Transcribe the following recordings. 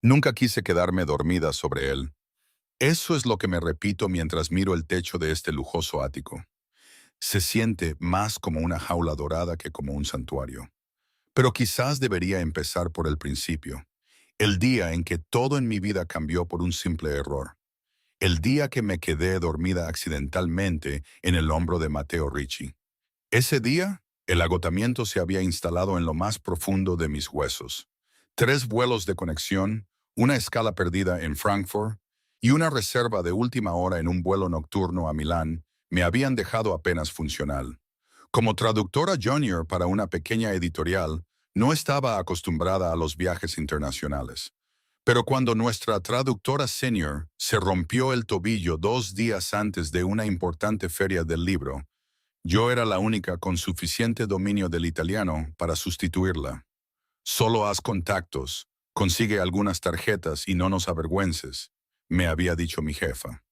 Nunca quise quedarme dormida sobre él. Eso es lo que me repito mientras miro el techo de este lujoso ático. Se siente más como una jaula dorada que como un santuario. Pero quizás debería empezar por el principio. El día en que todo en mi vida cambió por un simple error. El día que me quedé dormida accidentalmente en el hombro de Matteo Ricci. Ese día, el agotamiento se había instalado en lo más profundo de mis huesos. 3 vuelos de conexión, una escala perdida en Frankfurt y una reserva de última hora en un vuelo nocturno a Milán me habían dejado apenas funcional. Como traductora junior para una pequeña editorial, no estaba acostumbrada a los viajes internacionales. Pero cuando nuestra traductora senior se rompió el tobillo 2 días antes de una importante feria del libro, yo era la única con suficiente dominio del italiano para sustituirla. Solo haz contactos, consigue algunas tarjetas y no nos avergüences, me había dicho mi jefa.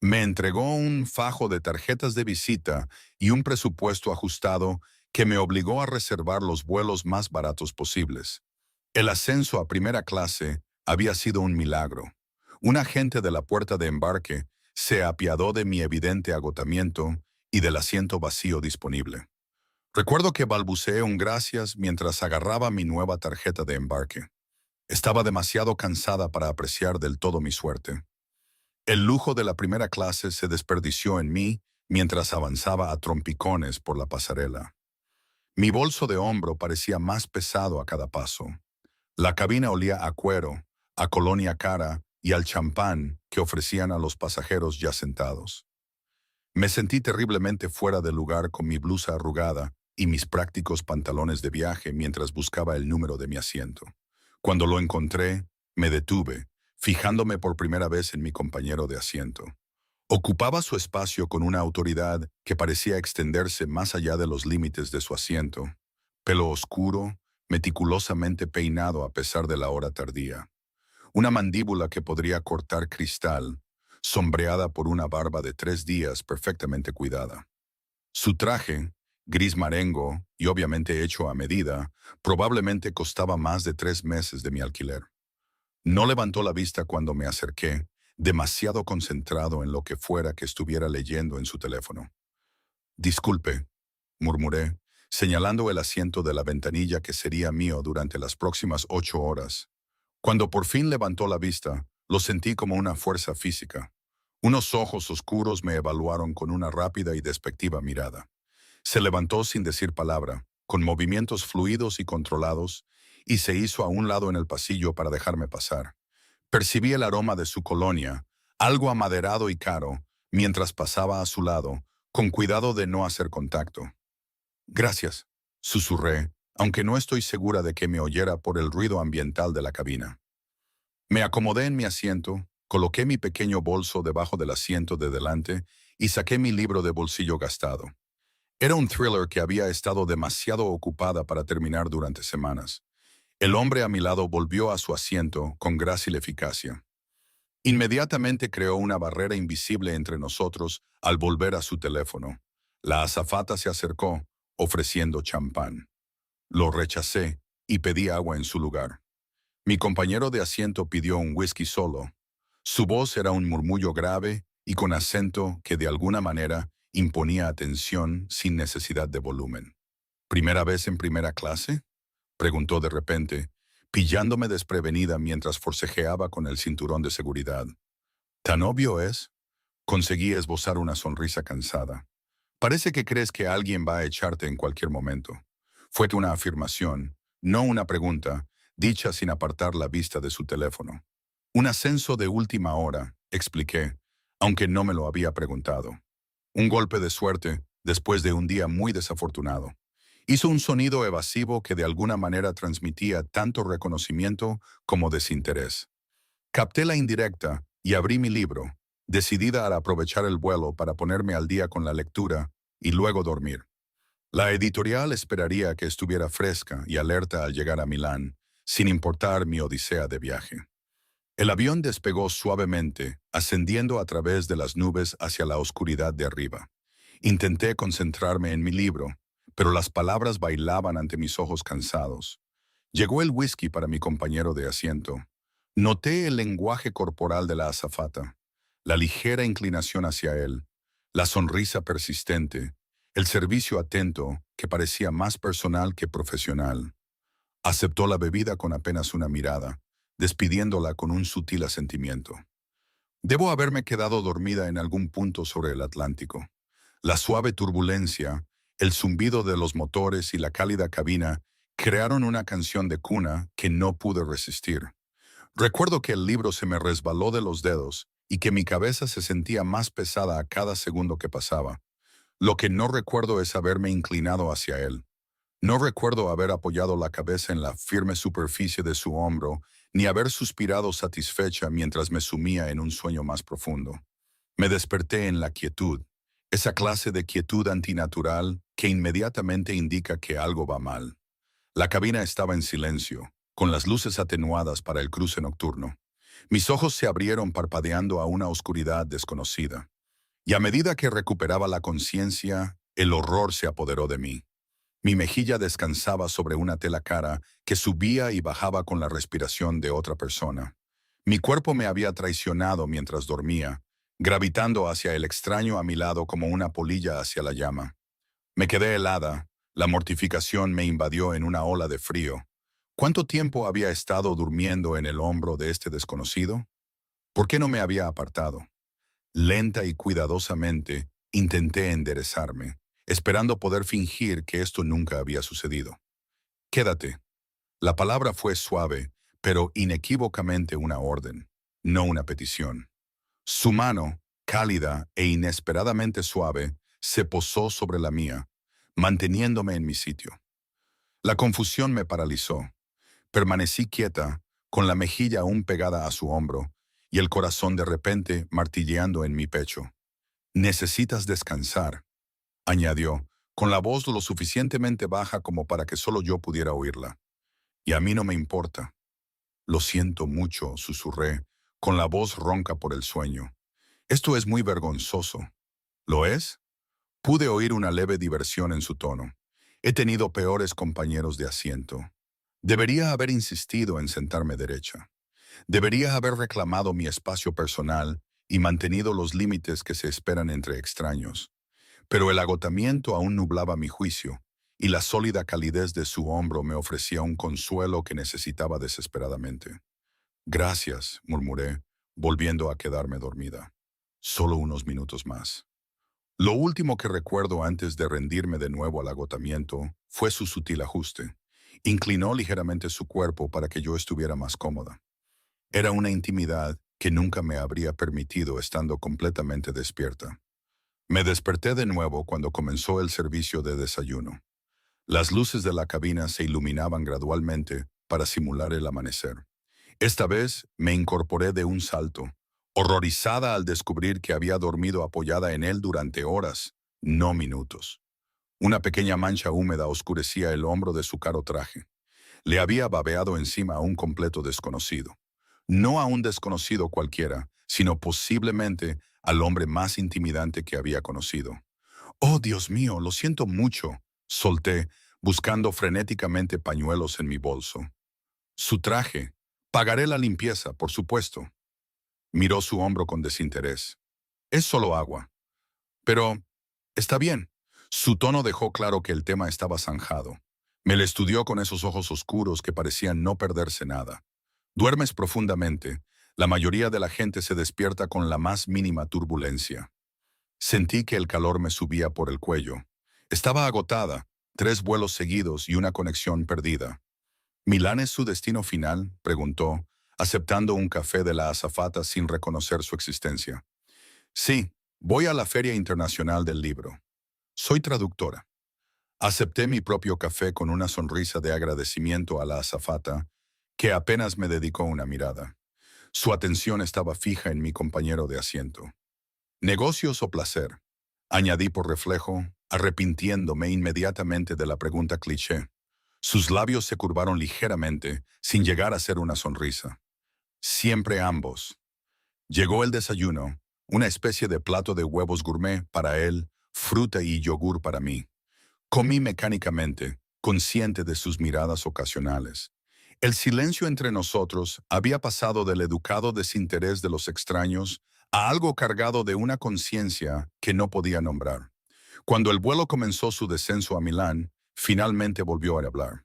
Me entregó un fajo de tarjetas de visita y un presupuesto ajustado que me obligó a reservar los vuelos más baratos posibles. El ascenso a primera clase había sido un milagro. Un agente de la puerta de embarque se apiadó de mi evidente agotamiento y del asiento vacío disponible. Recuerdo que balbuceé un gracias mientras agarraba mi nueva tarjeta de embarque. Estaba demasiado cansada para apreciar del todo mi suerte. El lujo de la primera clase se desperdició en mí mientras avanzaba a trompicones por la pasarela. Mi bolso de hombro parecía más pesado a cada paso. La cabina olía a cuero, a colonia cara y al champán que ofrecían a los pasajeros ya sentados. Me sentí terriblemente fuera de lugar con mi blusa arrugada y mis prácticos pantalones de viaje mientras buscaba el número de mi asiento. Cuando lo encontré, me detuve, fijándome por primera vez en mi compañero de asiento. Ocupaba su espacio con una autoridad que parecía extenderse más allá de los límites de su asiento. Pelo oscuro, meticulosamente peinado a pesar de la hora tardía. Una mandíbula que podría cortar cristal, sombreada por una barba de 3 días perfectamente cuidada. Su traje, gris marengo y obviamente hecho a medida, probablemente costaba más de 3 meses de mi alquiler. No levantó la vista cuando me acerqué, demasiado concentrado en lo que fuera que estuviera leyendo en su teléfono. Disculpe, murmuré, señalando el asiento de la ventanilla que sería mío durante las próximas 8 horas. Cuando por fin levantó la vista, lo sentí como una fuerza física. Unos ojos oscuros me evaluaron con una rápida y despectiva mirada. Se levantó sin decir palabra, con movimientos fluidos y controlados, y se hizo a un lado en el pasillo para dejarme pasar. Percibí el aroma de su colonia, algo amaderado y caro, mientras pasaba a su lado, con cuidado de no hacer contacto. Gracias, susurré, aunque no estoy segura de que me oyera por el ruido ambiental de la cabina. Me acomodé en mi asiento, coloqué mi pequeño bolso debajo del asiento de delante y saqué mi libro de bolsillo gastado. Era un thriller que había estado demasiado ocupada para terminar durante semanas. El hombre a mi lado volvió a su asiento con grácil eficacia. Inmediatamente creó una barrera invisible entre nosotros al volver a su teléfono. La azafata se acercó, ofreciendo champán. Lo rechacé y pedí agua en su lugar. Mi compañero de asiento pidió un whisky solo. Su voz era un murmullo grave y con acento que de alguna manera imponía atención sin necesidad de volumen. ¿Primera vez en primera clase?, preguntó de repente, pillándome desprevenida mientras forcejeaba con el cinturón de seguridad. ¿Tan obvio es? Conseguí esbozar una sonrisa cansada. Parece que crees que alguien va a echarte en cualquier momento. Fue una afirmación, no una pregunta, dicha sin apartar la vista de su teléfono. Un ascenso de última hora, expliqué, aunque no me lo había preguntado. Un golpe de suerte después de un día muy desafortunado. Hizo un sonido evasivo que de alguna manera transmitía tanto reconocimiento como desinterés. Capté la indirecta y abrí mi libro, decidida a aprovechar el vuelo para ponerme al día con la lectura y luego dormir. La editorial esperaría que estuviera fresca y alerta al llegar a Milán, sin importar mi odisea de viaje. El avión despegó suavemente, ascendiendo a través de las nubes hacia la oscuridad de arriba. Intenté concentrarme en mi libro, pero las palabras bailaban ante mis ojos cansados. Llegó el whisky para mi compañero de asiento. Noté el lenguaje corporal de la azafata, la ligera inclinación hacia él, la sonrisa persistente, el servicio atento que parecía más personal que profesional. Aceptó la bebida con apenas una mirada, despidiéndola con un sutil asentimiento. Debo haberme quedado dormida en algún punto sobre el Atlántico. La suave turbulencia, el zumbido de los motores y la cálida cabina crearon una canción de cuna que no pude resistir. Recuerdo que el libro se me resbaló de los dedos y que mi cabeza se sentía más pesada a cada segundo que pasaba. Lo que no recuerdo es haberme inclinado hacia él. No recuerdo haber apoyado la cabeza en la firme superficie de su hombro, ni haber suspirado satisfecha mientras me sumía en un sueño más profundo. Me desperté en la quietud, esa clase de quietud antinatural que inmediatamente indica que algo va mal. La cabina estaba en silencio, con las luces atenuadas para el cruce nocturno. Mis ojos se abrieron parpadeando a una oscuridad desconocida. Y a medida que recuperaba la conciencia, el horror se apoderó de mí. Mi mejilla descansaba sobre una tela cara que subía y bajaba con la respiración de otra persona. Mi cuerpo me había traicionado mientras dormía, gravitando hacia el extraño a mi lado como una polilla hacia la llama. Me quedé helada, la mortificación me invadió en una ola de frío. ¿Cuánto tiempo había estado durmiendo en el hombro de este desconocido? ¿Por qué no me había apartado? Lenta y cuidadosamente, intenté enderezarme, esperando poder fingir que esto nunca había sucedido. Quédate. La palabra fue suave, pero inequívocamente una orden, no una petición. Su mano, cálida e inesperadamente suave, se posó sobre la mía, manteniéndome en mi sitio. La confusión me paralizó. Permanecí quieta, con la mejilla aún pegada a su hombro, y el corazón de repente martilleando en mi pecho. «Necesitas descansar», añadió, con la voz lo suficientemente baja como para que solo yo pudiera oírla. «Y a mí no me importa». «Lo siento mucho», susurré, con la voz ronca por el sueño. «Esto es muy vergonzoso». «¿Lo es?» Pude oír una leve diversión en su tono. «He tenido peores compañeros de asiento. Debería haber insistido en sentarme derecha. Debería haber reclamado mi espacio personal y mantenido los límites que se esperan entre extraños. Pero el agotamiento aún nublaba mi juicio, y la sólida calidez de su hombro me ofrecía un consuelo que necesitaba desesperadamente. «Gracias», murmuré, volviendo a quedarme dormida. «Solo unos minutos más». Lo último que recuerdo antes de rendirme de nuevo al agotamiento fue su sutil ajuste. Inclinó ligeramente su cuerpo para que yo estuviera más cómoda. Era una intimidad que nunca me habría permitido estando completamente despierta. Me desperté de nuevo cuando comenzó el servicio de desayuno. Las luces de la cabina se iluminaban gradualmente para simular el amanecer. Esta vez me incorporé de un salto, horrorizada al descubrir que había dormido apoyada en él durante horas, no minutos. Una pequeña mancha húmeda oscurecía el hombro de su caro traje. Le había babeado encima a un completo desconocido. No a un desconocido cualquiera, sino posiblemente al hombre más intimidante que había conocido. «Oh, Dios mío, lo siento mucho», solté, buscando frenéticamente pañuelos en mi bolso. «Su traje. Pagaré la limpieza, por supuesto». Miró su hombro con desinterés. «Es solo agua». «Pero, está bien». Su tono dejó claro que el tema estaba zanjado. Me le estudió con esos ojos oscuros que parecían no perderse nada. «Duermes profundamente. La mayoría de la gente se despierta con la más mínima turbulencia». Sentí que el calor me subía por el cuello. Estaba agotada, 3 vuelos seguidos y una conexión perdida. «¿Milán es su destino final?», preguntó, aceptando un café de la azafata sin reconocer su existencia. «Sí, voy a la Feria Internacional del Libro. Soy traductora». Acepté mi propio café con una sonrisa de agradecimiento a la azafata, que apenas me dedicó una mirada. Su atención estaba fija en mi compañero de asiento. «¿Negocios o placer?», añadí por reflejo, arrepintiéndome inmediatamente de la pregunta cliché. Sus labios se curvaron ligeramente, sin llegar a ser una sonrisa. «Siempre ambos». Llegó el desayuno, una especie de plato de huevos gourmet para él, fruta y yogur para mí. Comí mecánicamente, consciente de sus miradas ocasionales. El silencio entre nosotros había pasado del educado desinterés de los extraños a algo cargado de una conciencia que no podía nombrar. Cuando el vuelo comenzó su descenso a Milán, finalmente volvió a hablar.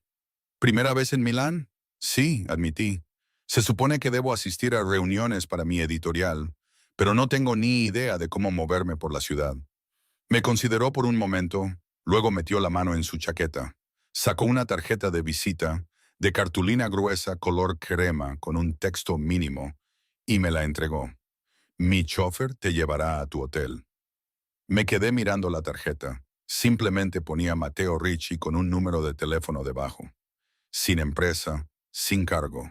¿Primera vez en Milán? Sí, admití. Se supone que debo asistir a reuniones para mi editorial, pero no tengo ni idea de cómo moverme por la ciudad. Me consideró por un momento, luego metió la mano en su chaqueta. Sacó una tarjeta de visita de cartulina gruesa color crema con un texto mínimo y me la entregó. Mi chofer te llevará a tu hotel. Me quedé mirando la tarjeta. Simplemente ponía Matteo Ricci con un número de teléfono debajo. Sin empresa, sin cargo.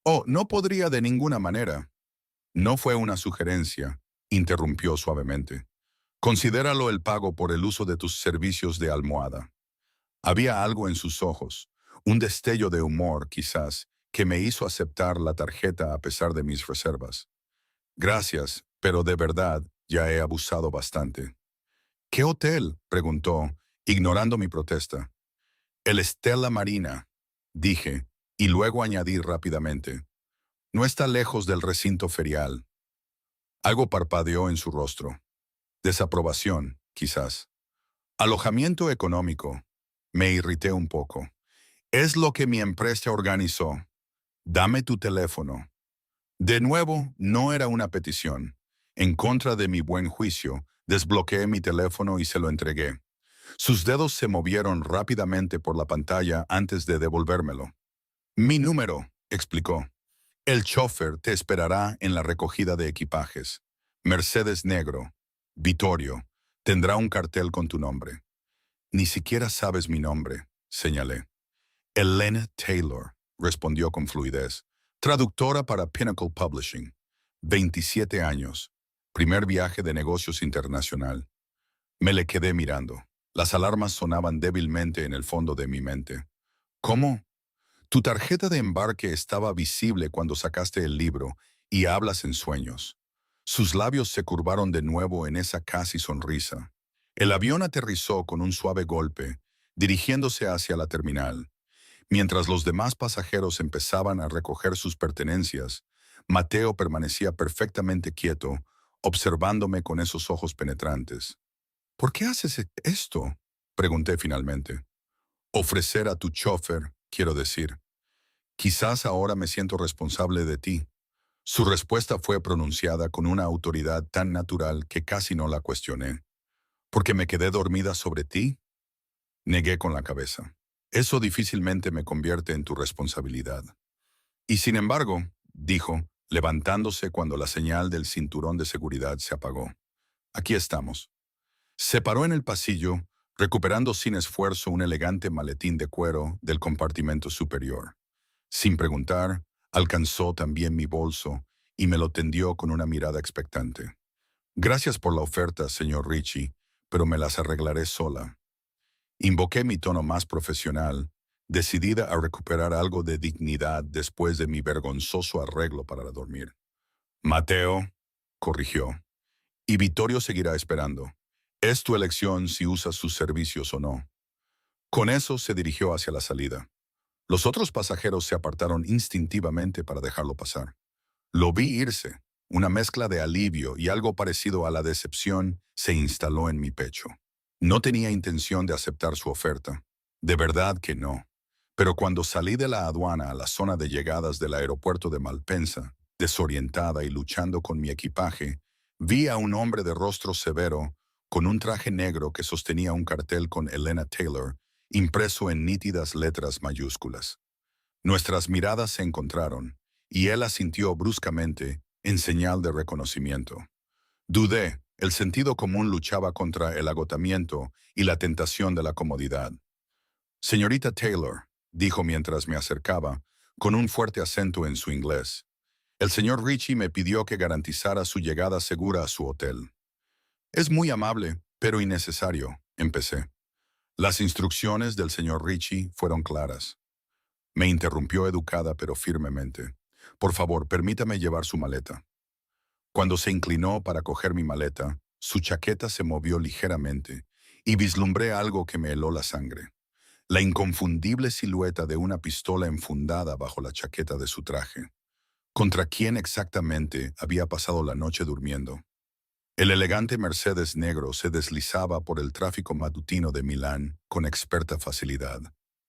Oh, no podría de ninguna manera. No fue una sugerencia, interrumpió suavemente. Considéralo el pago por el uso de tus servicios de almohada. Había algo en sus ojos, un destello de humor, quizás, que me hizo aceptar la tarjeta a pesar de mis reservas. Gracias, pero de verdad ya he abusado bastante. ¿Qué hotel? Preguntó, ignorando mi protesta. El Stella Marina, dije, y luego añadí rápidamente. No está lejos del recinto ferial. Algo parpadeó en su rostro. Desaprobación, quizás. Alojamiento económico. Me irrité un poco. Es lo que mi empresa organizó. Dame tu teléfono. De nuevo, no era una petición. En contra de mi buen juicio, desbloqueé mi teléfono y se lo entregué. Sus dedos se movieron rápidamente por la pantalla antes de devolvérmelo. Mi número, explicó. El chofer te esperará en la recogida de equipajes. Mercedes negro. Vittorio. Tendrá un cartel con tu nombre. Ni siquiera sabes mi nombre, señalé. Elena Taylor, respondió con fluidez. Traductora para Pinnacle Publishing. 27 años. Primer viaje de negocios internacional. Me le quedé mirando. Las alarmas sonaban débilmente en el fondo de mi mente. ¿Cómo? Tu tarjeta de embarque estaba visible cuando sacaste el libro y hablas en sueños. Sus labios se curvaron de nuevo en esa casi sonrisa. El avión aterrizó con un suave golpe, dirigiéndose hacia la terminal. Mientras los demás pasajeros empezaban a recoger sus pertenencias, Mateo permanecía perfectamente quieto, observándome con esos ojos penetrantes. ¿Por qué haces esto? Pregunté finalmente. Ofrecer a tu chofer, quiero decir. Quizás ahora me siento responsable de ti. Su respuesta fue pronunciada con una autoridad tan natural que casi no la cuestioné. ¿Porque me quedé dormida sobre ti? Negué con la cabeza. Eso difícilmente me convierte en tu responsabilidad. Y sin embargo, dijo, levantándose cuando la señal del cinturón de seguridad se apagó. Aquí estamos. Se paró en el pasillo, recuperando sin esfuerzo un elegante maletín de cuero del compartimento superior. Sin preguntar, alcanzó también mi bolso y me lo tendió con una mirada expectante. Gracias por la oferta, señor Ricci, pero me las arreglaré sola. Invoqué mi tono más profesional, decidida a recuperar algo de dignidad después de mi vergonzoso arreglo para dormir. Mateo, corrigió, y Vittorio seguirá esperando. Es tu elección si usas sus servicios o no. Con eso se dirigió hacia la salida. Los otros pasajeros se apartaron instintivamente para dejarlo pasar. Lo vi irse. Una mezcla de alivio y algo parecido a la decepción se instaló en mi pecho. No tenía intención de aceptar su oferta. De verdad que no. Pero cuando salí de la aduana a la zona de llegadas del aeropuerto de Malpensa, desorientada y luchando con mi equipaje, vi a un hombre de rostro severo, con un traje negro que sostenía un cartel con Elena Taylor, impreso en nítidas letras mayúsculas. Nuestras miradas se encontraron, y él asintió bruscamente, en señal de reconocimiento. Dudé, el sentido común luchaba contra el agotamiento y la tentación de la comodidad. Señorita Taylor, dijo mientras me acercaba, con un fuerte acento en su inglés. El señor Ricci me pidió que garantizara su llegada segura a su hotel. Es muy amable, pero innecesario, empecé. Las instrucciones del señor Ricci fueron claras. Me interrumpió educada pero firmemente. Por favor, permítame llevar su maleta. Cuando se inclinó para coger mi maleta, su chaqueta se movió ligeramente y vislumbré algo que me heló la sangre. la inconfundible silueta de una pistola enfundada bajo la chaqueta de su traje. ¿Contra quién exactamente había pasado la noche durmiendo? El elegante Mercedes negro se deslizaba por el tráfico matutino de Milán con experta facilidad.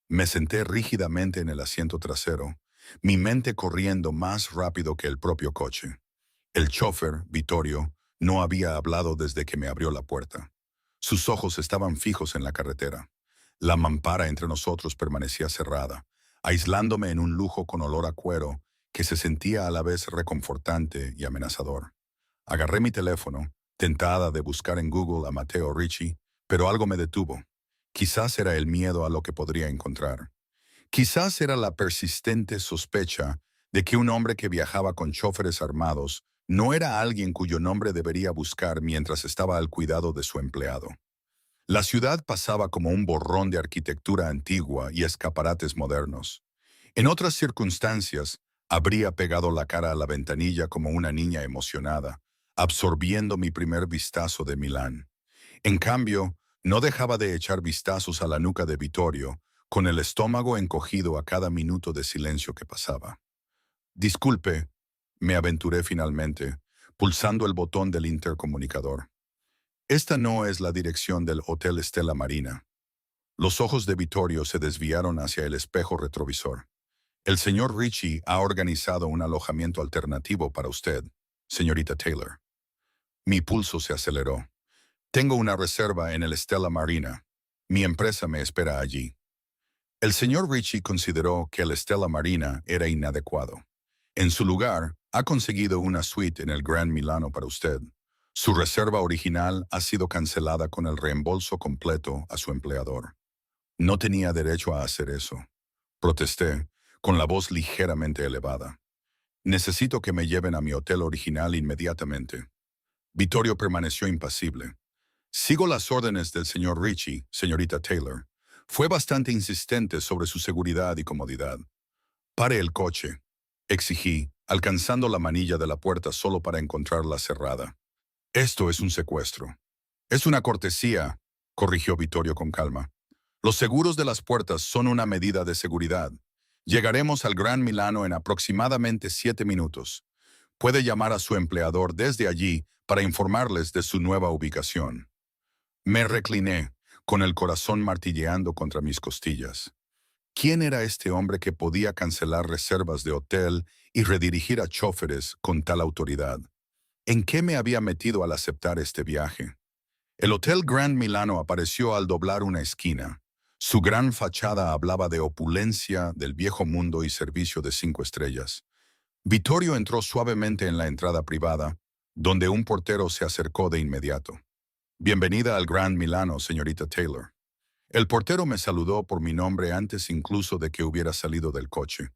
Me senté rígidamente en el asiento trasero, mi mente corriendo más rápido que el propio coche. El chofer, Vittorio, no había hablado desde que me abrió la puerta. Sus ojos estaban fijos en la carretera. La mampara entre nosotros permanecía cerrada, aislándome en un lujo con olor a cuero que se sentía a la vez reconfortante y amenazador. Agarré mi teléfono, tentada de buscar en Google a Matteo Ricci, pero algo me detuvo. Quizás era el miedo a lo que podría encontrar. Quizás era la persistente sospecha de que un hombre que viajaba con choferes armados no era alguien cuyo nombre debería buscar mientras estaba al cuidado de su empleado. La ciudad pasaba como un borrón de arquitectura antigua y escaparates modernos. En otras circunstancias, habría pegado la cara a la ventanilla como una niña emocionada, absorbiendo mi primer vistazo de Milán. En cambio, no dejaba de echar vistazos a la nuca de Vittorio, con el estómago encogido a cada minuto de silencio que pasaba. Disculpe, me aventuré finalmente, pulsando el botón del intercomunicador. Esta no es la dirección del Hotel Stella Marina. Los ojos de Vittorio se desviaron hacia el espejo retrovisor. El señor Ricci ha organizado un alojamiento alternativo para usted, señorita Taylor. Mi pulso se aceleró. Tengo una reserva en el Stella Marina. Mi empresa me espera allí. El señor Ricci consideró que el Stella Marina era inadecuado. En su lugar, ha conseguido una suite en el Grand Milano para usted. Su reserva original ha sido cancelada con el reembolso completo a su empleador. No tenía derecho a hacer eso. Protesté, con la voz ligeramente elevada. Necesito que me lleven a mi hotel original inmediatamente. Vittorio permaneció impasible. Sigo las órdenes del señor Ricci, señorita Taylor. Fue bastante insistente sobre su seguridad y comodidad. Pare el coche, exigí, alcanzando la manilla de la puerta solo para encontrarla cerrada. Esto es un secuestro. Es una cortesía, corrigió Vittorio con calma. Los seguros de las puertas son una medida de seguridad. Llegaremos al Gran Milano en aproximadamente 7 minutos. Puede llamar a su empleador desde allí para informarles de su nueva ubicación. Me recliné, con el corazón martilleando contra mis costillas. ¿Quién era este hombre que podía cancelar reservas de hotel y redirigir a choferes con tal autoridad? ¿En qué me había metido al aceptar este viaje? El Hotel Grand Milano apareció al doblar una esquina. Su gran fachada hablaba de opulencia, del viejo mundo y servicio de 5 estrellas. Vittorio entró suavemente en la entrada privada, donde un portero se acercó de inmediato. Bienvenida al Grand Milano, señorita Taylor. El portero me saludó por mi nombre antes incluso de que hubiera salido del coche.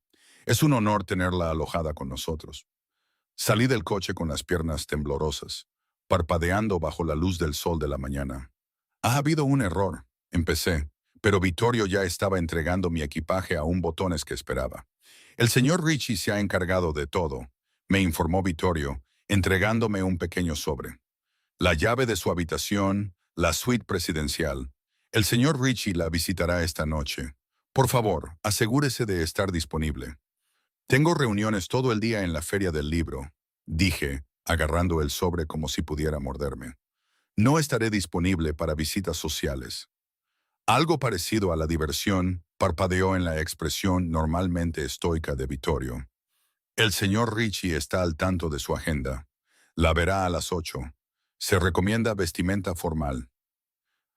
Es un honor tenerla alojada con nosotros. Salí del coche con las piernas temblorosas, parpadeando bajo la luz del sol de la mañana. Ha habido un error, empecé, pero Vittorio ya estaba entregando mi equipaje a un botones que esperaba. El señor Ricci se ha encargado de todo, me informó Vittorio, entregándome un pequeño sobre. La llave de su habitación, la suite presidencial. El señor Ricci la visitará esta noche. Por favor, asegúrese de estar disponible. Tengo reuniones todo el día en la Feria del Libro, dije, agarrando el sobre como si pudiera morderme. No estaré disponible para visitas sociales. Algo parecido a la diversión parpadeó en la expresión normalmente estoica de Vittorio. El señor Ricci está al tanto de su agenda. La verá a las 8. Se recomienda vestimenta formal.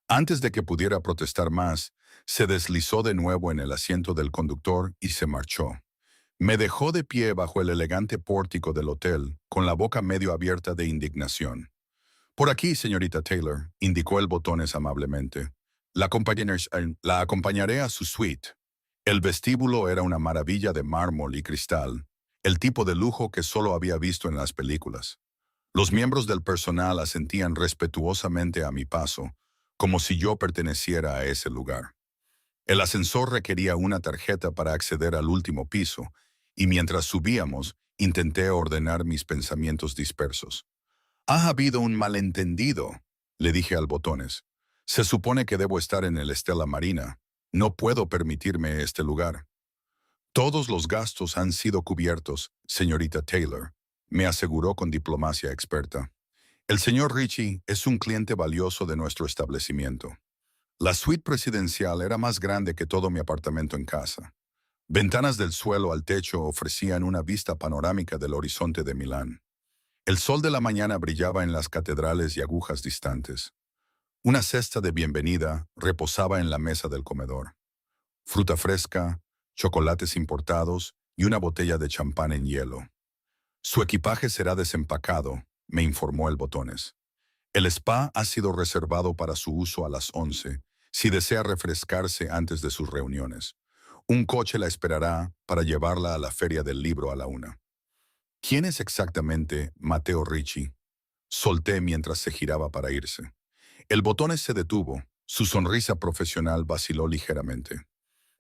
Antes de que pudiera protestar más, se deslizó de nuevo en el asiento del conductor y se marchó. Me dejó de pie bajo el elegante pórtico del hotel, con la boca medio abierta de indignación. Por aquí, señorita Taylor, indicó el botones amablemente. La acompañaré a su suite. El vestíbulo era una maravilla de mármol y cristal, el tipo de lujo que solo había visto en las películas. Los miembros del personal asentían respetuosamente a mi paso, como si yo perteneciera a ese lugar. El ascensor requería una tarjeta para acceder al último piso, y mientras subíamos, intenté ordenar mis pensamientos dispersos. «Ha habido un malentendido», le dije al botones. «Se supone que debo estar en el Stella Marina. No puedo permitirme este lugar. Todos los gastos han sido cubiertos, señorita Taylor, me aseguró con diplomacia experta. El señor Ritchie es un cliente valioso de nuestro establecimiento. La suite presidencial era más grande que todo mi apartamento en casa. Ventanas del suelo al techo ofrecían una vista panorámica del horizonte de Milán. El sol de la mañana brillaba en las catedrales y agujas distantes. Una cesta de bienvenida reposaba en la mesa del comedor. Fruta fresca, chocolates importados y una botella de champán en hielo. Su equipaje será desempacado, me informó el Botones. El spa ha sido reservado para su uso a las 11, si desea refrescarse antes de sus reuniones. Un coche la esperará para llevarla a la Feria del Libro a la 1. ¿Quién es exactamente Matteo Ricci? Solté mientras se giraba para irse. El Botones se detuvo. Su sonrisa profesional vaciló ligeramente.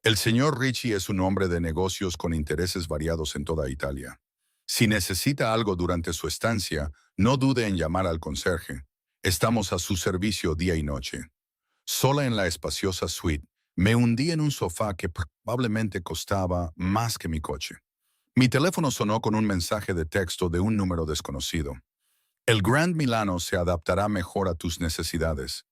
El señor Ricci es un hombre de negocios con intereses variados en toda Italia. Si necesita algo durante su estancia, no dude en llamar al conserje. Estamos a su servicio día y noche. Sola en la espaciosa suite, me hundí en un sofá que probablemente costaba más que mi coche. Mi teléfono sonó con un mensaje de texto de un número desconocido. El Grand Milano se adaptará mejor a tus necesidades.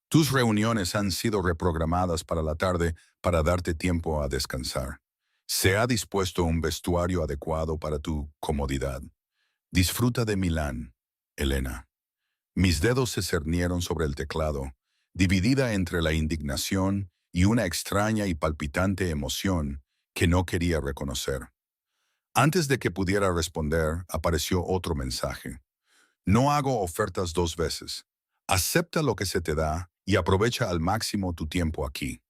Tus reuniones han sido reprogramadas para la tarde para darte tiempo a descansar. Se ha dispuesto un vestuario adecuado para tu comodidad. Disfruta de Milán, Elena. Mis dedos se cernieron sobre el teclado, dividida entre la indignación y una extraña y palpitante emoción que no quería reconocer. Antes de que pudiera responder, apareció otro mensaje. No hago ofertas dos veces. Acepta lo que se te da y aprovecha al máximo tu tiempo aquí.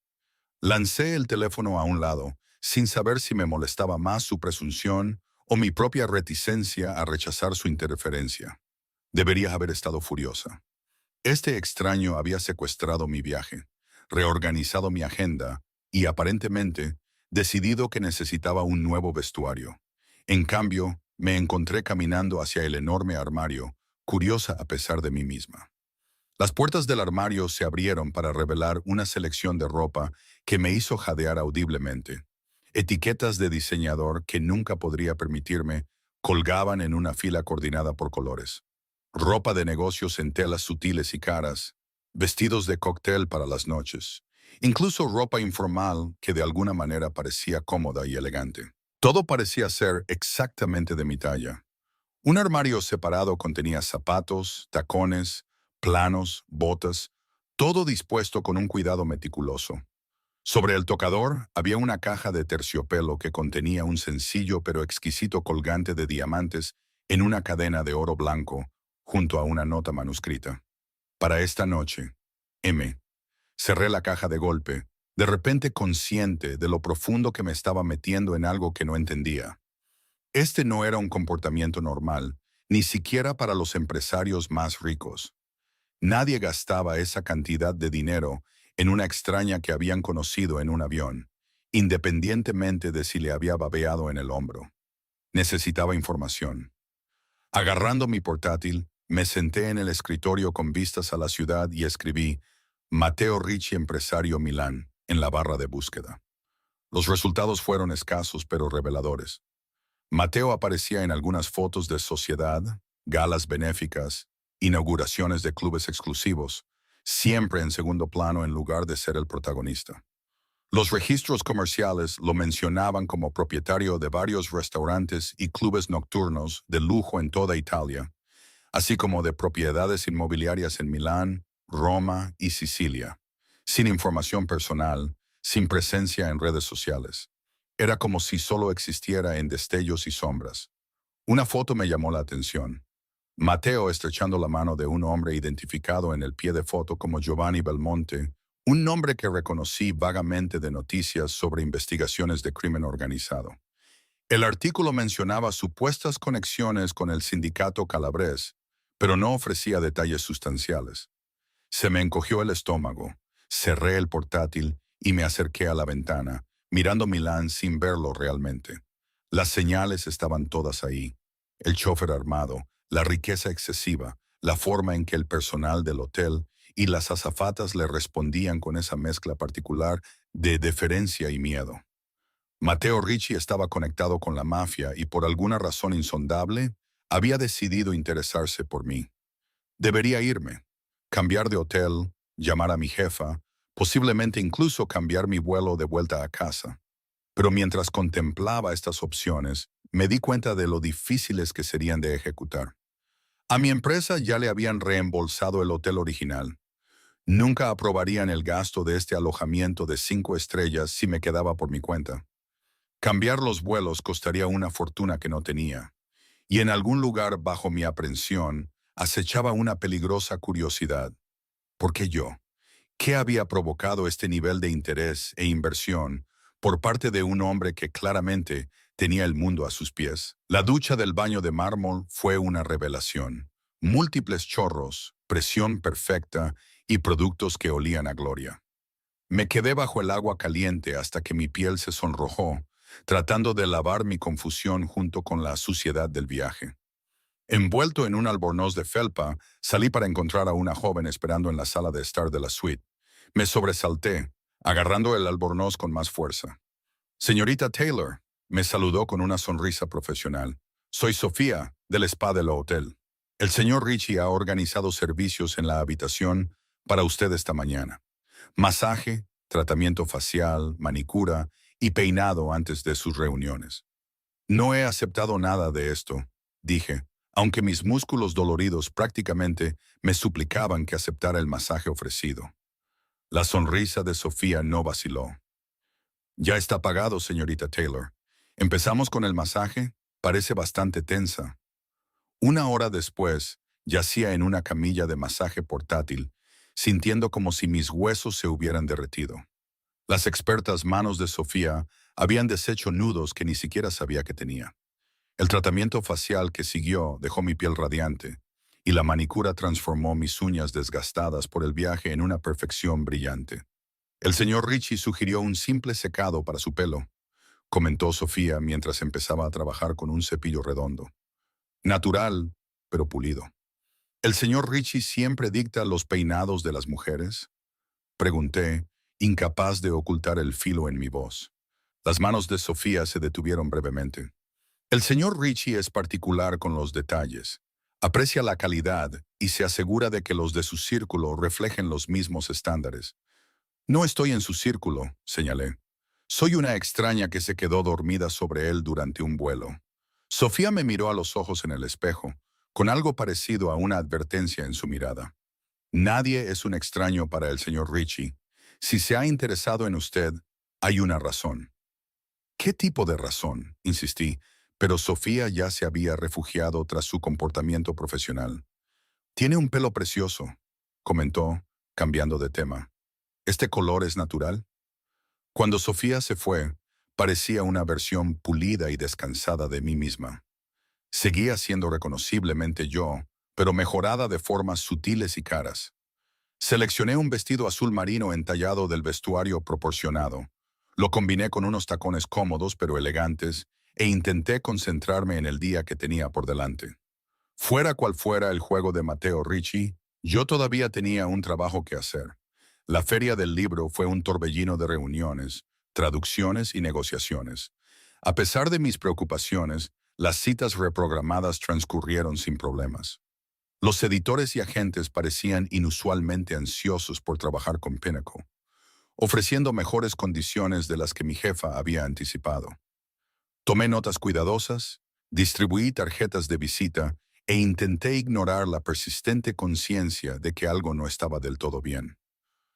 Lancé el teléfono a un lado, sin saber si me molestaba más su presunción o mi propia reticencia a rechazar su interferencia. Debería haber estado furiosa. Este extraño había secuestrado mi viaje, reorganizado mi agenda y, aparentemente, decidido que necesitaba un nuevo vestuario. En cambio, me encontré caminando hacia el enorme armario, curiosa a pesar de mí misma. Las puertas del armario se abrieron para revelar una selección de ropa que me hizo jadear audiblemente. Etiquetas de diseñador que nunca podría permitirme colgaban en una fila coordinada por colores. Ropa de negocios en telas sutiles y caras, vestidos de cóctel para las noches, incluso ropa informal que de alguna manera parecía cómoda y elegante. Todo parecía ser exactamente de mi talla. Un armario separado contenía zapatos, tacones, planos, botas, todo dispuesto con un cuidado meticuloso. Sobre el tocador había una caja de terciopelo que contenía un sencillo pero exquisito colgante de diamantes en una cadena de oro blanco, junto a una nota manuscrita. Para esta noche, M. Cerré la caja de golpe, de repente consciente de lo profundo que me estaba metiendo en algo que no entendía. Este no era un comportamiento normal, ni siquiera para los empresarios más ricos. Nadie gastaba esa cantidad de dinero en una extraña que habían conocido en un avión, independientemente de si le había babeado en el hombro. Necesitaba información. Agarrando mi portátil, me senté en el escritorio con vistas a la ciudad y escribí Matteo Ricci, empresario Milán, en la barra de búsqueda. Los resultados fueron escasos pero reveladores. Matteo aparecía en algunas fotos de sociedad, galas benéficas, inauguraciones de clubes exclusivos, siempre en segundo plano en lugar de ser el protagonista. Los registros comerciales lo mencionaban como propietario de varios restaurantes y clubes nocturnos de lujo en toda Italia, así como de propiedades inmobiliarias en Milán, Roma y Sicilia, sin información personal, sin presencia en redes sociales. Era como si solo existiera en destellos y sombras. Una foto me llamó la atención. Matteo estrechando la mano de un hombre identificado en el pie de foto como Giovanni Belmonte, un nombre que reconocí vagamente de noticias sobre investigaciones de crimen organizado. El artículo mencionaba supuestas conexiones con el sindicato calabrés, pero no ofrecía detalles sustanciales. Se me encogió el estómago, cerré el portátil y me acerqué a la ventana, mirando Milán sin verlo realmente. Las señales estaban todas ahí. El chofer armado, la riqueza excesiva, la forma en que el personal del hotel y las azafatas le respondían con esa mezcla particular de deferencia y miedo. Matteo Ricci estaba conectado con la mafia y por alguna razón insondable había decidido interesarse por mí. Debería irme, cambiar de hotel, llamar a mi jefa, posiblemente incluso cambiar mi vuelo de vuelta a casa. Pero mientras contemplaba estas opciones, me di cuenta de lo difíciles que serían de ejecutar. A mi empresa ya le habían reembolsado el hotel original. Nunca aprobarían el gasto de este alojamiento de 5 estrellas si me quedaba por mi cuenta. Cambiar los vuelos costaría una fortuna que no tenía. Y en algún lugar bajo mi aprensión acechaba una peligrosa curiosidad. ¿Por qué yo? ¿Qué había provocado este nivel de interés e inversión por parte de un hombre que claramente tenía el mundo a sus pies? La ducha del baño de mármol fue una revelación. Múltiples chorros, presión perfecta y productos que olían a gloria. Me quedé bajo el agua caliente hasta que mi piel se sonrojó, tratando de lavar mi confusión junto con la suciedad del viaje. Envuelto en un albornoz de felpa, salí para encontrar a una joven esperando en la sala de estar de la suite. Me sobresalté, agarrando el albornoz con más fuerza. Señorita Taylor, me saludó con una sonrisa profesional. Soy Sofía, del spa del hotel. El señor Ricci ha organizado servicios en la habitación para usted esta mañana. Masaje, tratamiento facial, manicura y peinado antes de sus reuniones. No he aceptado nada de esto, dije, aunque mis músculos doloridos prácticamente me suplicaban que aceptara el masaje ofrecido. La sonrisa de Sofía no vaciló. Ya está pagado, señorita Taylor. Empezamos con el masaje. Parece bastante tensa. Una hora después, yacía en una camilla de masaje portátil, sintiendo como si mis huesos se hubieran derretido. Las expertas manos de Sofía habían deshecho nudos que ni siquiera sabía que tenía. El tratamiento facial que siguió dejó mi piel radiante, y la manicura transformó mis uñas desgastadas por el viaje en una perfección brillante. El señor Ricci sugirió un simple secado para su pelo, comentó Sofía mientras empezaba a trabajar con un cepillo redondo. Natural, pero pulido. ¿El señor Ricci siempre dicta los peinados de las mujeres? Pregunté, incapaz de ocultar el filo en mi voz. Las manos de Sofía se detuvieron brevemente. El señor Ricci es particular con los detalles. Aprecia la calidad y se asegura de que los de su círculo reflejen los mismos estándares. No estoy en su círculo, señalé. Soy una extraña que se quedó dormida sobre él durante un vuelo. Sofía me miró a los ojos en el espejo, con algo parecido a una advertencia en su mirada. Nadie es un extraño para el señor Ricci. Si se ha interesado en usted, hay una razón. ¿Qué tipo de razón?, insistí, pero Sofía ya se había refugiado tras su comportamiento profesional. Tiene un pelo precioso, comentó, cambiando de tema. ¿Este color es natural? Cuando Sofía se fue, parecía una versión pulida y descansada de mí misma. Seguía siendo reconociblemente yo, pero mejorada de formas sutiles y caras. Seleccioné un vestido azul marino entallado del vestuario proporcionado. Lo combiné con unos tacones cómodos pero elegantes e intenté concentrarme en el día que tenía por delante. Fuera cual fuera el juego de Matteo Ricci, yo todavía tenía un trabajo que hacer. La feria del libro fue un torbellino de reuniones, traducciones y negociaciones. A pesar de mis preocupaciones, las citas reprogramadas transcurrieron sin problemas. Los editores y agentes parecían inusualmente ansiosos por trabajar con Pinnacle, ofreciendo mejores condiciones de las que mi jefa había anticipado. Tomé notas cuidadosas, distribuí tarjetas de visita e intenté ignorar la persistente conciencia de que algo no estaba del todo bien.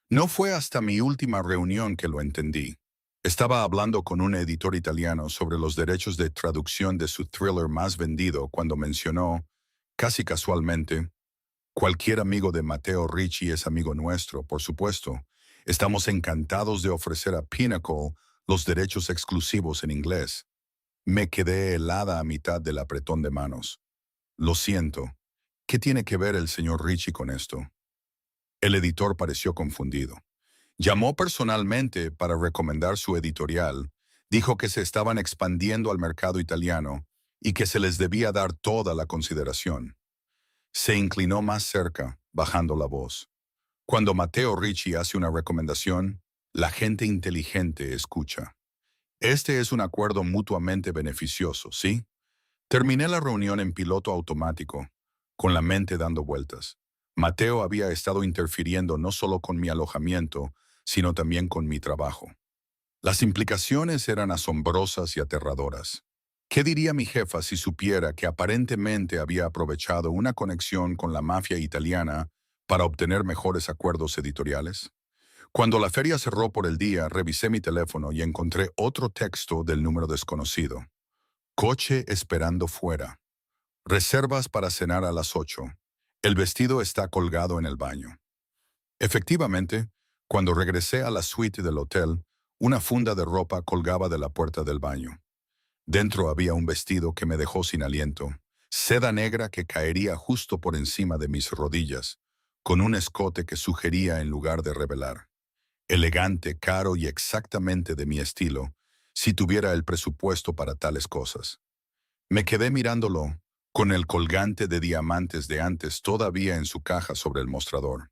No fue hasta mi última reunión que lo entendí. Estaba hablando con un editor italiano sobre los derechos de traducción de su thriller más vendido cuando mencionó, casi casualmente, cualquier amigo de Matteo Ricci es amigo nuestro, por supuesto. Estamos encantados de ofrecer a Pinnacle los derechos exclusivos en inglés. Me quedé helada a mitad del apretón de manos. Lo siento. ¿Qué tiene que ver el señor Ricci con esto? El editor pareció confundido. Llamó personalmente para recomendar su editorial, dijo que se estaban expandiendo al mercado italiano y que se les debía dar toda la consideración. Se inclinó más cerca, bajando la voz. Cuando Matteo Ricci hace una recomendación, la gente inteligente escucha. Este es un acuerdo mutuamente beneficioso, ¿sí? Terminé la reunión en piloto automático, con la mente dando vueltas. Mateo había estado interfiriendo no solo con mi alojamiento, sino también con mi trabajo. Las implicaciones eran asombrosas y aterradoras. ¿Qué diría mi jefa si supiera que aparentemente había aprovechado una conexión con la mafia italiana para obtener mejores acuerdos editoriales? Cuando la feria cerró por el día, revisé mi teléfono y encontré otro texto del número desconocido. Coche esperando fuera. Reservas para cenar a las 8. El vestido está colgado en el baño. Efectivamente, cuando regresé a la suite del hotel, una funda de ropa colgaba de la puerta del baño. Dentro había un vestido que me dejó sin aliento, seda negra que caería justo por encima de mis rodillas, con un escote que sugería en lugar de revelar. Elegante, caro y exactamente de mi estilo, si tuviera el presupuesto para tales cosas. Me quedé mirándolo, con el colgante de diamantes de antes todavía en su caja sobre el mostrador.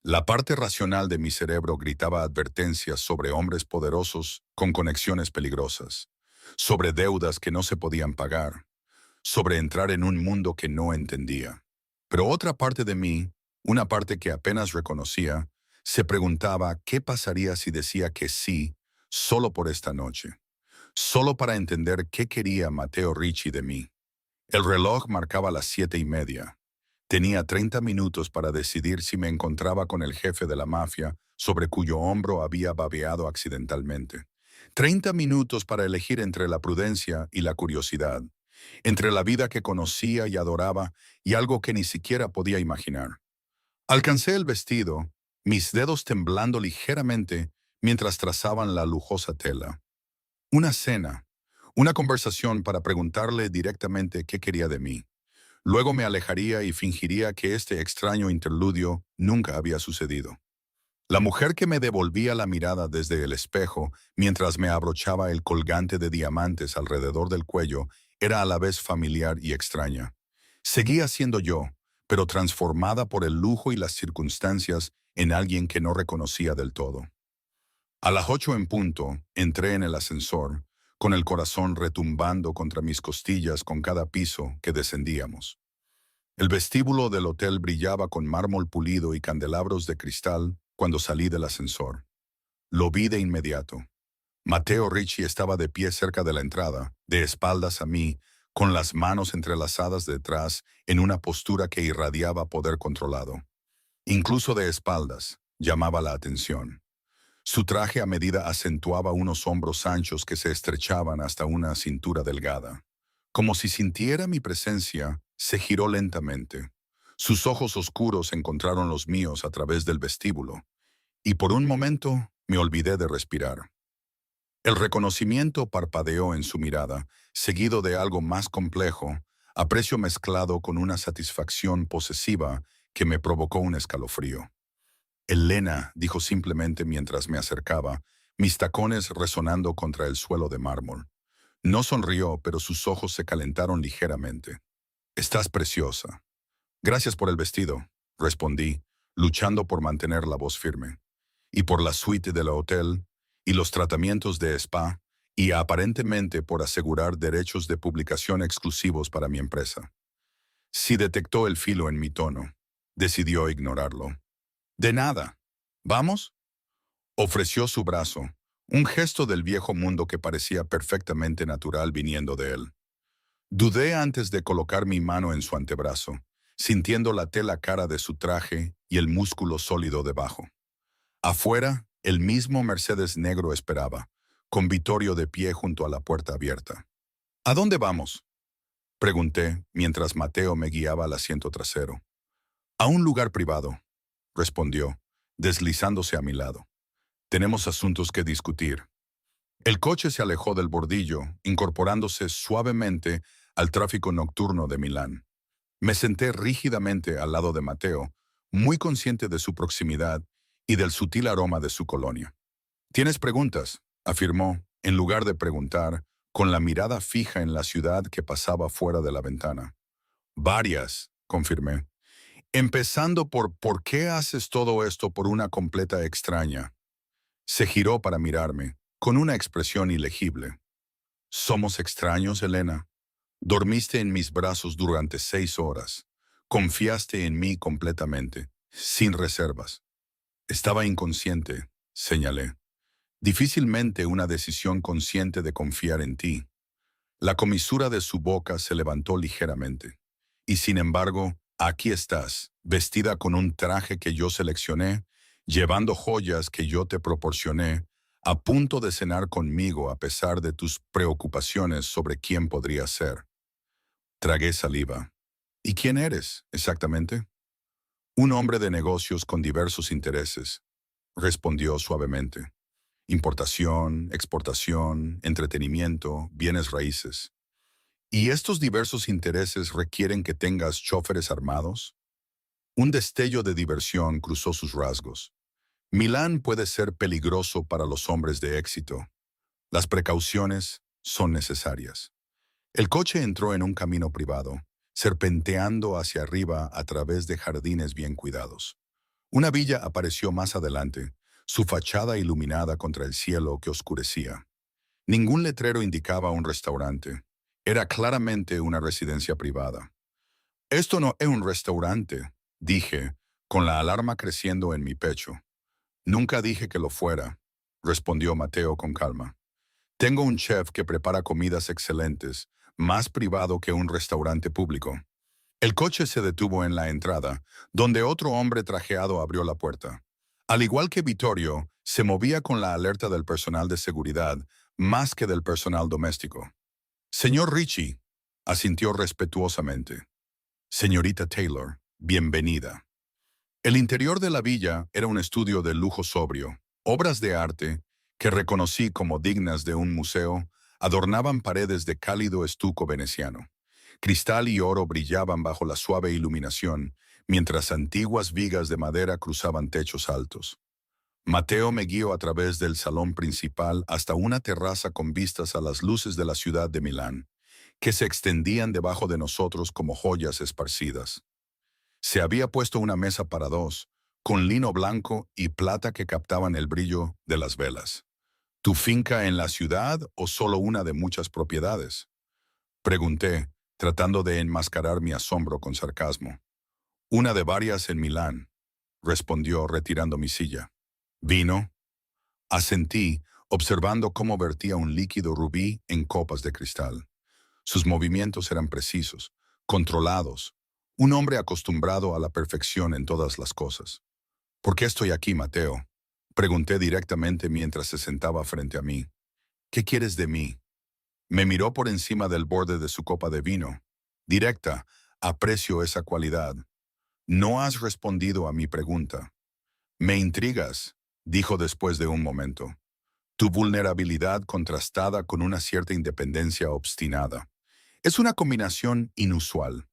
La parte racional de mi cerebro gritaba advertencias sobre hombres poderosos con conexiones peligrosas, sobre deudas que no se podían pagar, sobre entrar en un mundo que no entendía. Pero otra parte de mí, una parte que apenas reconocía, se preguntaba qué pasaría si decía que sí, solo por esta noche, solo para entender qué quería Matteo Ricci de mí. El reloj marcaba las 7:30. Tenía 30 minutos para decidir si me encontraba con el jefe de la mafia, sobre cuyo hombro había babeado accidentalmente. 30 minutos para elegir entre la prudencia y la curiosidad, entre la vida que conocía y adoraba y algo que ni siquiera podía imaginar. Alcancé el vestido, mis dedos temblando ligeramente mientras trazaban la lujosa tela. Una cena, una conversación para preguntarle directamente qué quería de mí. Luego me alejaría y fingiría que este extraño interludio nunca había sucedido. La mujer que me devolvía la mirada desde el espejo mientras me abrochaba el colgante de diamantes alrededor del cuello era a la vez familiar y extraña. Seguía siendo yo, pero transformada por el lujo y las circunstancias en alguien que no reconocía del todo. A las 8 en punto, entré en el ascensor, con el corazón retumbando contra mis costillas con cada piso que descendíamos. El vestíbulo del hotel brillaba con mármol pulido y candelabros de cristal cuando salí del ascensor. Lo vi de inmediato. Matteo Ricci estaba de pie cerca de la entrada, de espaldas a mí, con las manos entrelazadas detrás en una postura que irradiaba poder controlado. Incluso de espaldas, llamaba la atención. Su traje a medida acentuaba unos hombros anchos que se estrechaban hasta una cintura delgada. Como si sintiera mi presencia, se giró lentamente. Sus ojos oscuros encontraron los míos a través del vestíbulo, y por un momento me olvidé de respirar. El reconocimiento parpadeó en su mirada, seguido de algo más complejo, aprecio mezclado con una satisfacción posesiva que me provocó un escalofrío. Elena, dijo simplemente mientras me acercaba, mis tacones resonando contra el suelo de mármol. No sonrió, pero sus ojos se calentaron ligeramente. Estás preciosa. Gracias por el vestido, respondí, luchando por mantener la voz firme. Y por la suite del hotel, y los tratamientos de spa, y aparentemente por asegurar derechos de publicación exclusivos para mi empresa. Si detectó el filo en mi tono, decidió ignorarlo. De nada. ¿Vamos? Ofreció su brazo, un gesto del viejo mundo que parecía perfectamente natural viniendo de él. Dudé antes de colocar mi mano en su antebrazo, sintiendo la tela cara de su traje y el músculo sólido debajo. Afuera, el mismo Mercedes negro esperaba, con Vittorio de pie junto a la puerta abierta. ¿A dónde vamos?, pregunté mientras Mateo me guiaba al asiento trasero. A un lugar privado, respondió, deslizándose a mi lado. Tenemos asuntos que discutir. El coche se alejó del bordillo, incorporándose suavemente al tráfico nocturno de Milán. Me senté rígidamente al lado de Mateo, muy consciente de su proximidad y del sutil aroma de su colonia. «¿Tienes preguntas?», afirmó, en lugar de preguntar, con la mirada fija en la ciudad que pasaba fuera de la ventana. «Varias», confirmé. Empezando por ¿por qué haces todo esto por una completa extraña? Se giró para mirarme, con una expresión ilegible. ¿Somos extraños, Elena? Dormiste en mis brazos durante 6 horas. Confiaste en mí completamente, sin reservas. Estaba inconsciente, señalé. Difícilmente una decisión consciente de confiar en ti. La comisura de su boca se levantó ligeramente. Y sin embargo, aquí estás, vestida con un traje que yo seleccioné, llevando joyas que yo te proporcioné, a punto de cenar conmigo a pesar de tus preocupaciones sobre quién podría ser. Tragué saliva. ¿Y quién eres, exactamente? Un hombre de negocios con diversos intereses, respondió suavemente. Importación, exportación, entretenimiento, bienes raíces. ¿Y estos diversos intereses requieren que tengas choferes armados? Un destello de diversión cruzó sus rasgos. Milán puede ser peligroso para los hombres de éxito. Las precauciones son necesarias. El coche entró en un camino privado, serpenteando hacia arriba a través de jardines bien cuidados. Una villa apareció más adelante, su fachada iluminada contra el cielo que oscurecía. Ningún letrero indicaba un restaurante. Era claramente una residencia privada. Esto no es un restaurante, dije, con la alarma creciendo en mi pecho. Nunca dije que lo fuera, respondió Mateo con calma. Tengo un chef que prepara comidas excelentes, más privado que un restaurante público. El coche se detuvo en la entrada, donde otro hombre trajeado abrió la puerta. Al igual que Vittorio, se movía con la alerta del personal de seguridad, más que del personal doméstico. Señor Ricci, asintió respetuosamente. Señorita Taylor, bienvenida. El interior de la villa era un estudio de lujo sobrio. Obras de arte, que reconocí como dignas de un museo, adornaban paredes de cálido estuco veneciano. Cristal y oro brillaban bajo la suave iluminación, mientras antiguas vigas de madera cruzaban techos altos. Mateo me guió a través del salón principal hasta una terraza con vistas a las luces de la ciudad de Milán, que se extendían debajo de nosotros como joyas esparcidas. Se había puesto una mesa para dos, con lino blanco y plata que captaban el brillo de las velas. ¿Tu finca en la ciudad o solo una de muchas propiedades? Pregunté, tratando de enmascarar mi asombro con sarcasmo. Una de varias en Milán, respondió retirando mi silla. ¿Vino? Asentí, observando cómo vertía un líquido rubí en copas de cristal. Sus movimientos eran precisos, controlados. Un hombre acostumbrado a la perfección en todas las cosas. ¿Por qué estoy aquí, Mateo? Pregunté directamente mientras se sentaba frente a mí. ¿Qué quieres de mí? Me miró por encima del borde de su copa de vino. Directa, aprecio esa cualidad. No has respondido a mi pregunta. Me intrigas, dijo después de un momento. Tu vulnerabilidad contrastada con una cierta independencia obstinada. Es una combinación inusual.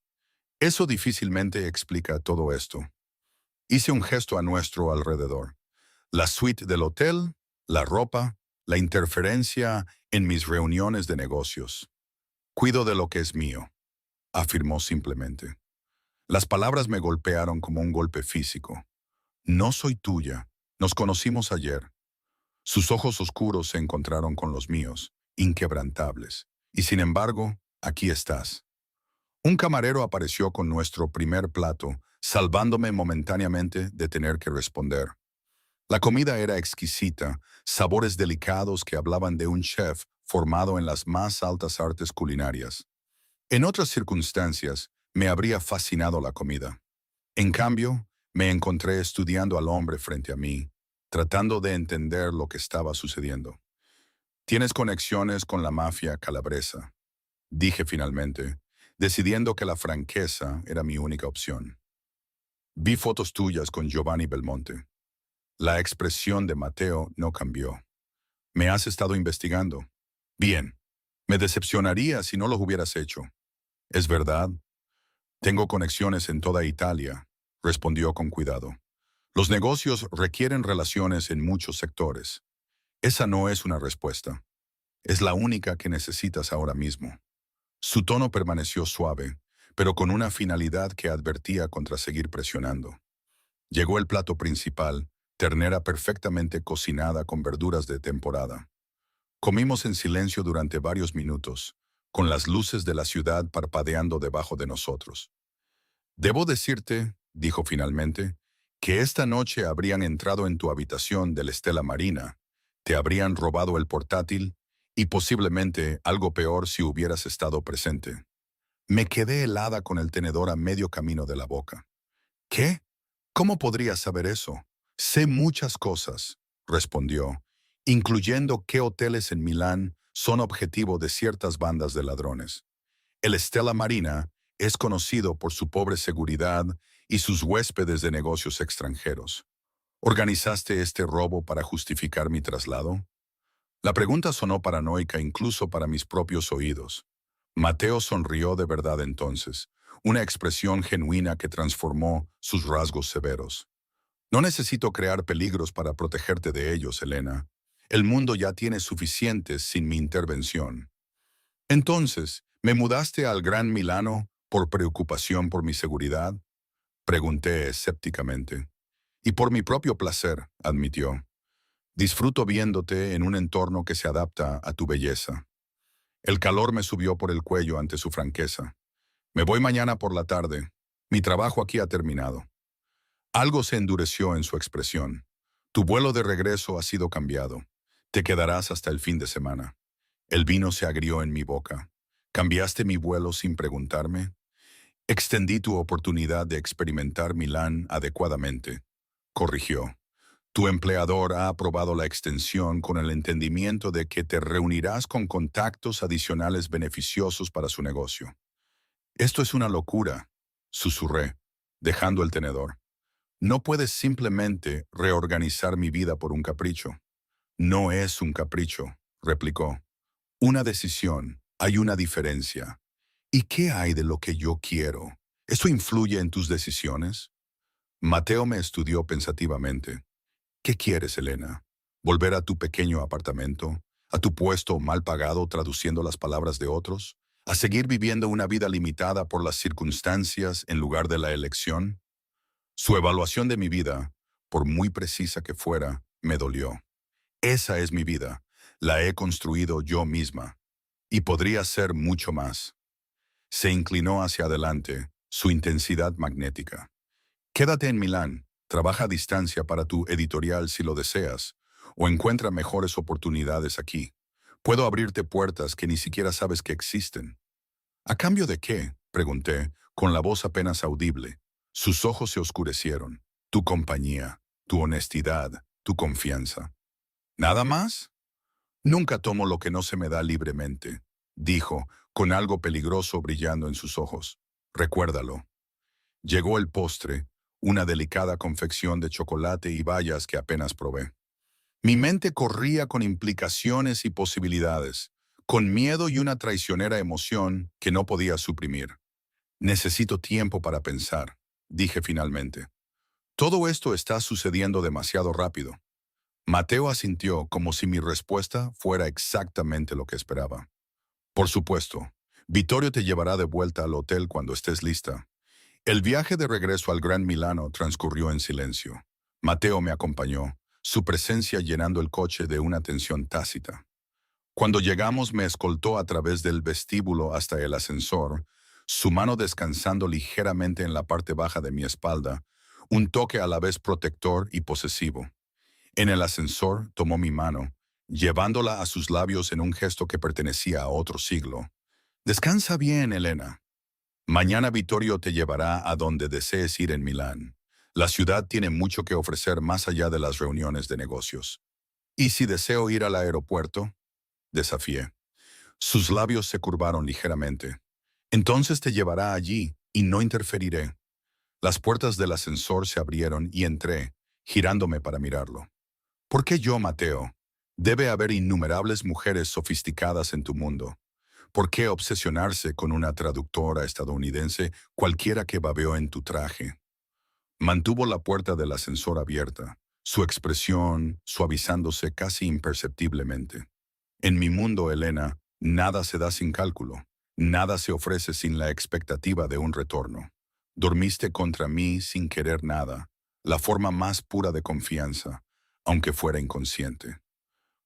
Eso difícilmente explica todo esto. Hice un gesto a nuestro alrededor. La suite del hotel, la ropa, la interferencia en mis reuniones de negocios. Cuido de lo que es mío, afirmó simplemente. Las palabras me golpearon como un golpe físico. No soy tuya. Nos conocimos ayer. Sus ojos oscuros se encontraron con los míos, inquebrantables. Y sin embargo, aquí estás. Un camarero apareció con nuestro primer plato, salvándome momentáneamente de tener que responder. La comida era exquisita, sabores delicados que hablaban de un chef formado en las más altas artes culinarias. En otras circunstancias, me habría fascinado la comida. En cambio, me encontré estudiando al hombre frente a mí, tratando de entender lo que estaba sucediendo. Tienes conexiones con la mafia calabresa, dije finalmente, decidiendo que la franqueza era mi única opción. Vi fotos tuyas con Giovanni Belmonte. La expresión de Mateo no cambió. ¿Me has estado investigando? Bien. Me decepcionaría si no lo hubieras hecho. ¿Es verdad? Tengo conexiones en toda Italia, respondió con cuidado. Los negocios requieren relaciones en muchos sectores. Esa no es una respuesta. Es la única que necesitas ahora mismo. Su tono permaneció suave, pero con una finalidad que advertía contra seguir presionando. Llegó el plato principal, ternera perfectamente cocinada con verduras de temporada. Comimos en silencio durante varios minutos, con las luces de la ciudad parpadeando debajo de nosotros. Debo decirte, dijo finalmente, que esta noche habrían entrado en tu habitación de la Stella Marina, te habrían robado el portátil y posiblemente algo peor si hubieras estado presente. Me quedé helada con el tenedor a medio camino de la boca. ¿Qué? ¿Cómo podrías saber eso? Sé muchas cosas, respondió, incluyendo qué hoteles en Milán son objetivo de ciertas bandas de ladrones. El Stella Marina es conocido por su pobre seguridad y sus huéspedes de negocios extranjeros. ¿Organizaste este robo para justificar mi traslado? La pregunta sonó paranoica incluso para mis propios oídos. Mateo sonrió de verdad entonces, una expresión genuina que transformó sus rasgos severos. No necesito crear peligros para protegerte de ellos, Elena. El mundo ya tiene suficientes sin mi intervención. Entonces, ¿me mudaste al Gran Milano por preocupación por mi seguridad? Pregunté escépticamente. Y por mi propio placer, admitió. Disfruto viéndote en un entorno que se adapta a tu belleza. El calor me subió por el cuello ante su franqueza. Me voy mañana por la tarde. Mi trabajo aquí ha terminado. Algo se endureció en su expresión. Tu vuelo de regreso ha sido cambiado. Te quedarás hasta el fin de semana. El vino se agrió en mi boca. ¿Cambiaste mi vuelo sin preguntarme? Extendí tu oportunidad de experimentar Milán adecuadamente. Corrigió. Tu empleador ha aprobado la extensión con el entendimiento de que te reunirás con contactos adicionales beneficiosos para su negocio. Esto es una locura, susurré, dejando el tenedor. No puedes simplemente reorganizar mi vida por un capricho. No es un capricho, replicó. Una decisión, hay una diferencia. ¿Y qué hay de lo que yo quiero? ¿Eso influye en tus decisiones? Mateo me estudió pensativamente. ¿Qué quieres, Elena? ¿Volver a tu pequeño apartamento? ¿A tu puesto mal pagado traduciendo las palabras de otros? ¿A seguir viviendo una vida limitada por las circunstancias en lugar de la elección? Su evaluación de mi vida, por muy precisa que fuera, me dolió. Esa es mi vida. La he construido yo misma. Y podría ser mucho más. Se inclinó hacia adelante, su intensidad magnética. Quédate en Milán, trabaja a distancia para tu editorial si lo deseas, o encuentra mejores oportunidades aquí. Puedo abrirte puertas que ni siquiera sabes que existen. ¿A cambio de qué? Pregunté, con la voz apenas audible. Sus ojos se oscurecieron. Tu compañía, tu honestidad, tu confianza. ¿Nada más? Nunca tomo lo que no se me da libremente, dijo, con algo peligroso brillando en sus ojos. Recuérdalo. Llegó el postre, una delicada confección de chocolate y bayas que apenas probé. Mi mente corría con implicaciones y posibilidades, con miedo y una traicionera emoción que no podía suprimir. Necesito tiempo para pensar, dije finalmente. Todo esto está sucediendo demasiado rápido. Mateo asintió como si mi respuesta fuera exactamente lo que esperaba. Por supuesto, Vittorio te llevará de vuelta al hotel cuando estés lista. El viaje de regreso al Gran Milano transcurrió en silencio. Mateo me acompañó, su presencia llenando el coche de una tensión tácita. Cuando llegamos me escoltó a través del vestíbulo hasta el ascensor, su mano descansando ligeramente en la parte baja de mi espalda, un toque a la vez protector y posesivo. En el ascensor tomó mi mano, llevándola a sus labios en un gesto que pertenecía a otro siglo. Descansa bien, Elena. Mañana Vittorio te llevará a donde desees ir en Milán. La ciudad tiene mucho que ofrecer más allá de las reuniones de negocios. ¿Y si deseo ir al aeropuerto? Desafié. Sus labios se curvaron ligeramente. Entonces te llevará allí y no interferiré. Las puertas del ascensor se abrieron y entré, girándome para mirarlo. ¿Por qué yo, Mateo? Debe haber innumerables mujeres sofisticadas en tu mundo. ¿Por qué obsesionarse con una traductora estadounidense cualquiera que babeó en tu traje? Mantuvo la puerta del ascensor abierta, su expresión suavizándose casi imperceptiblemente. En mi mundo, Elena, nada se da sin cálculo. Nada se ofrece sin la expectativa de un retorno. Dormiste contra mí sin querer nada, la forma más pura de confianza, aunque fuera inconsciente.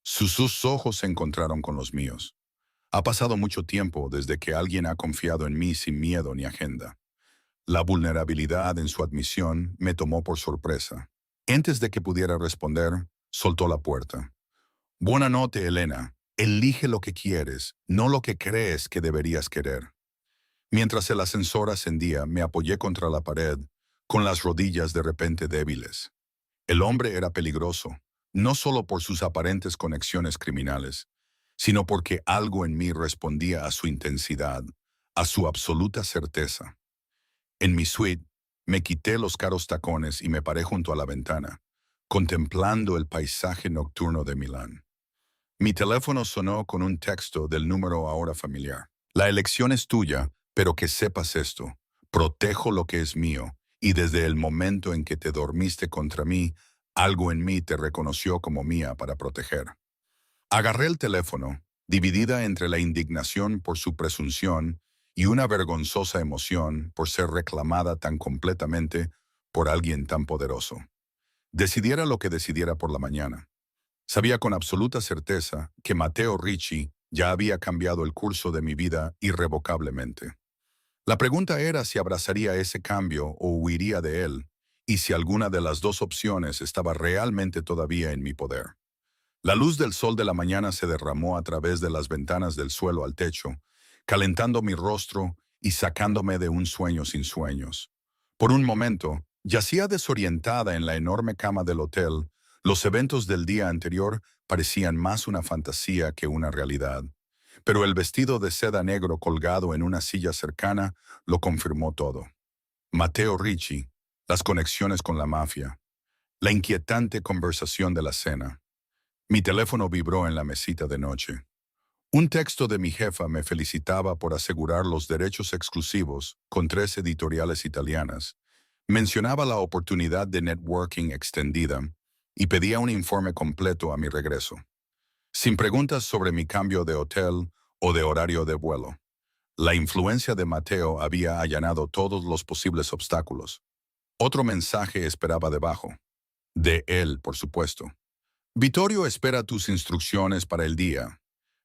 Sus ojos se encontraron con los míos. Ha pasado mucho tiempo desde que alguien ha confiado en mí sin miedo ni agenda. La vulnerabilidad en su admisión me tomó por sorpresa. Antes de que pudiera responder, soltó la puerta. Buena noche, Elena. Elige lo que quieres, no lo que crees que deberías querer. Mientras el ascensor ascendía, me apoyé contra la pared, con las rodillas de repente débiles. El hombre era peligroso, no solo por sus aparentes conexiones criminales, sino porque algo en mí respondía a su intensidad, a su absoluta certeza. En mi suite, me quité los caros tacones y me paré junto a la ventana, contemplando el paisaje nocturno de Milán. Mi teléfono sonó con un texto del número ahora familiar. La elección es tuya, pero que sepas esto. Protejo lo que es mío, y desde el momento en que te dormiste contra mí, algo en mí te reconoció como mía para proteger. Agarré el teléfono, dividida entre la indignación por su presunción y una vergonzosa emoción por ser reclamada tan completamente por alguien tan poderoso. Decidiera lo que decidiera por la mañana. Sabía con absoluta certeza que Matteo Ricci ya había cambiado el curso de mi vida irrevocablemente. La pregunta era si abrazaría ese cambio o huiría de él, y si alguna de las dos opciones estaba realmente todavía en mi poder. La luz del sol de la mañana se derramó a través de las ventanas del suelo al techo, calentando mi rostro y sacándome de un sueño sin sueños. Por un momento, yacía desorientada en la enorme cama del hotel. Los eventos del día anterior parecían más una fantasía que una realidad, pero el vestido de seda negro colgado en una silla cercana lo confirmó todo. Matteo Ricci, las conexiones con la mafia, la inquietante conversación de la cena. Mi teléfono vibró en la mesita de noche. Un texto de mi jefa me felicitaba por asegurar los derechos exclusivos con 3 editoriales italianas. Mencionaba la oportunidad de networking extendida y pedía un informe completo a mi regreso, sin preguntas sobre mi cambio de hotel o de horario de vuelo. La influencia de Matteo había allanado todos los posibles obstáculos. Otro mensaje esperaba debajo. De él, por supuesto. Vittorio espera tus instrucciones para el día.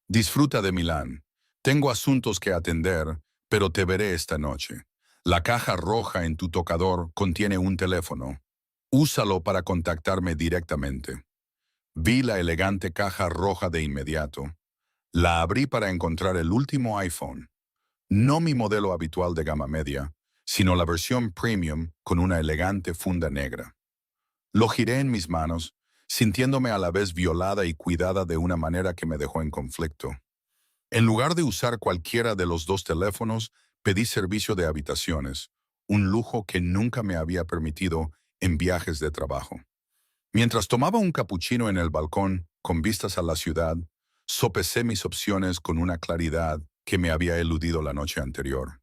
Disfruta de Milán. Tengo asuntos que atender, pero te veré esta noche. La caja roja en tu tocador contiene un teléfono. Úsalo para contactarme directamente. Vi la elegante caja roja de inmediato. La abrí para encontrar el último iPhone. No mi modelo habitual de gama media, sino la versión premium con una elegante funda negra. Lo giré en mis manos, sintiéndome a la vez violada y cuidada de una manera que me dejó en conflicto. En lugar de usar cualquiera de los dos teléfonos, pedí servicio de habitaciones, un lujo que nunca me había permitido en viajes de trabajo. Mientras tomaba un capuchino en el balcón, con vistas a la ciudad, sopesé mis opciones con una claridad que me había eludido la noche anterior.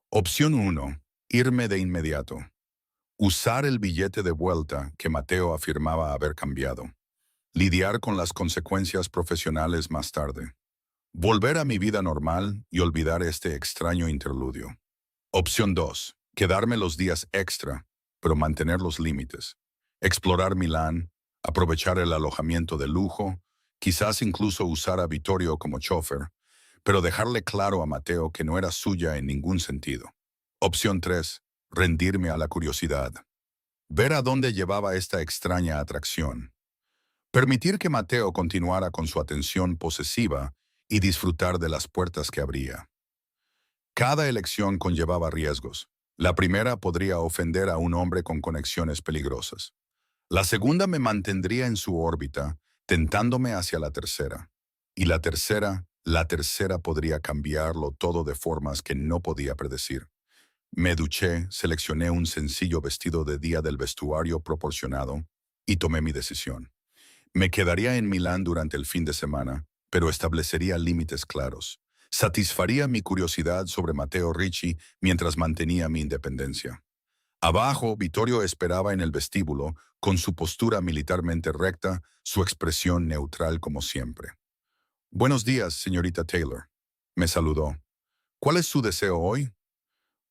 Opción 1. Irme de inmediato. Usar el billete de vuelta que Matteo afirmaba haber cambiado. Lidiar con las consecuencias profesionales más tarde. Volver a mi vida normal y olvidar este extraño interludio. Opción 2. Quedarme los días extra, pero mantener los límites. Explorar Milán, aprovechar el alojamiento de lujo, quizás incluso usar a Vittorio como chofer, pero dejarle claro a Matteo que no era suya en ningún sentido. Opción 3. Rendirme a la curiosidad. Ver a dónde llevaba esta extraña atracción. Permitir que Matteo continuara con su atención posesiva y disfrutar de las puertas que abría. Cada elección conllevaba riesgos. La primera podría ofender a un hombre con conexiones peligrosas. La segunda me mantendría en su órbita, tentándome hacia la tercera. Y la tercera podría cambiarlo todo de formas que no podía predecir. Me duché, seleccioné un sencillo vestido de día del vestuario proporcionado y tomé mi decisión. Me quedaría en Milán durante el fin de semana, pero establecería límites claros. Satisfaría mi curiosidad sobre Matteo Ricci mientras mantenía mi independencia. Abajo, Vittorio esperaba en el vestíbulo, con su postura militarmente recta, su expresión neutral como siempre. «Buenos días, señorita Taylor», me saludó. ¿Cuál es su deseo hoy?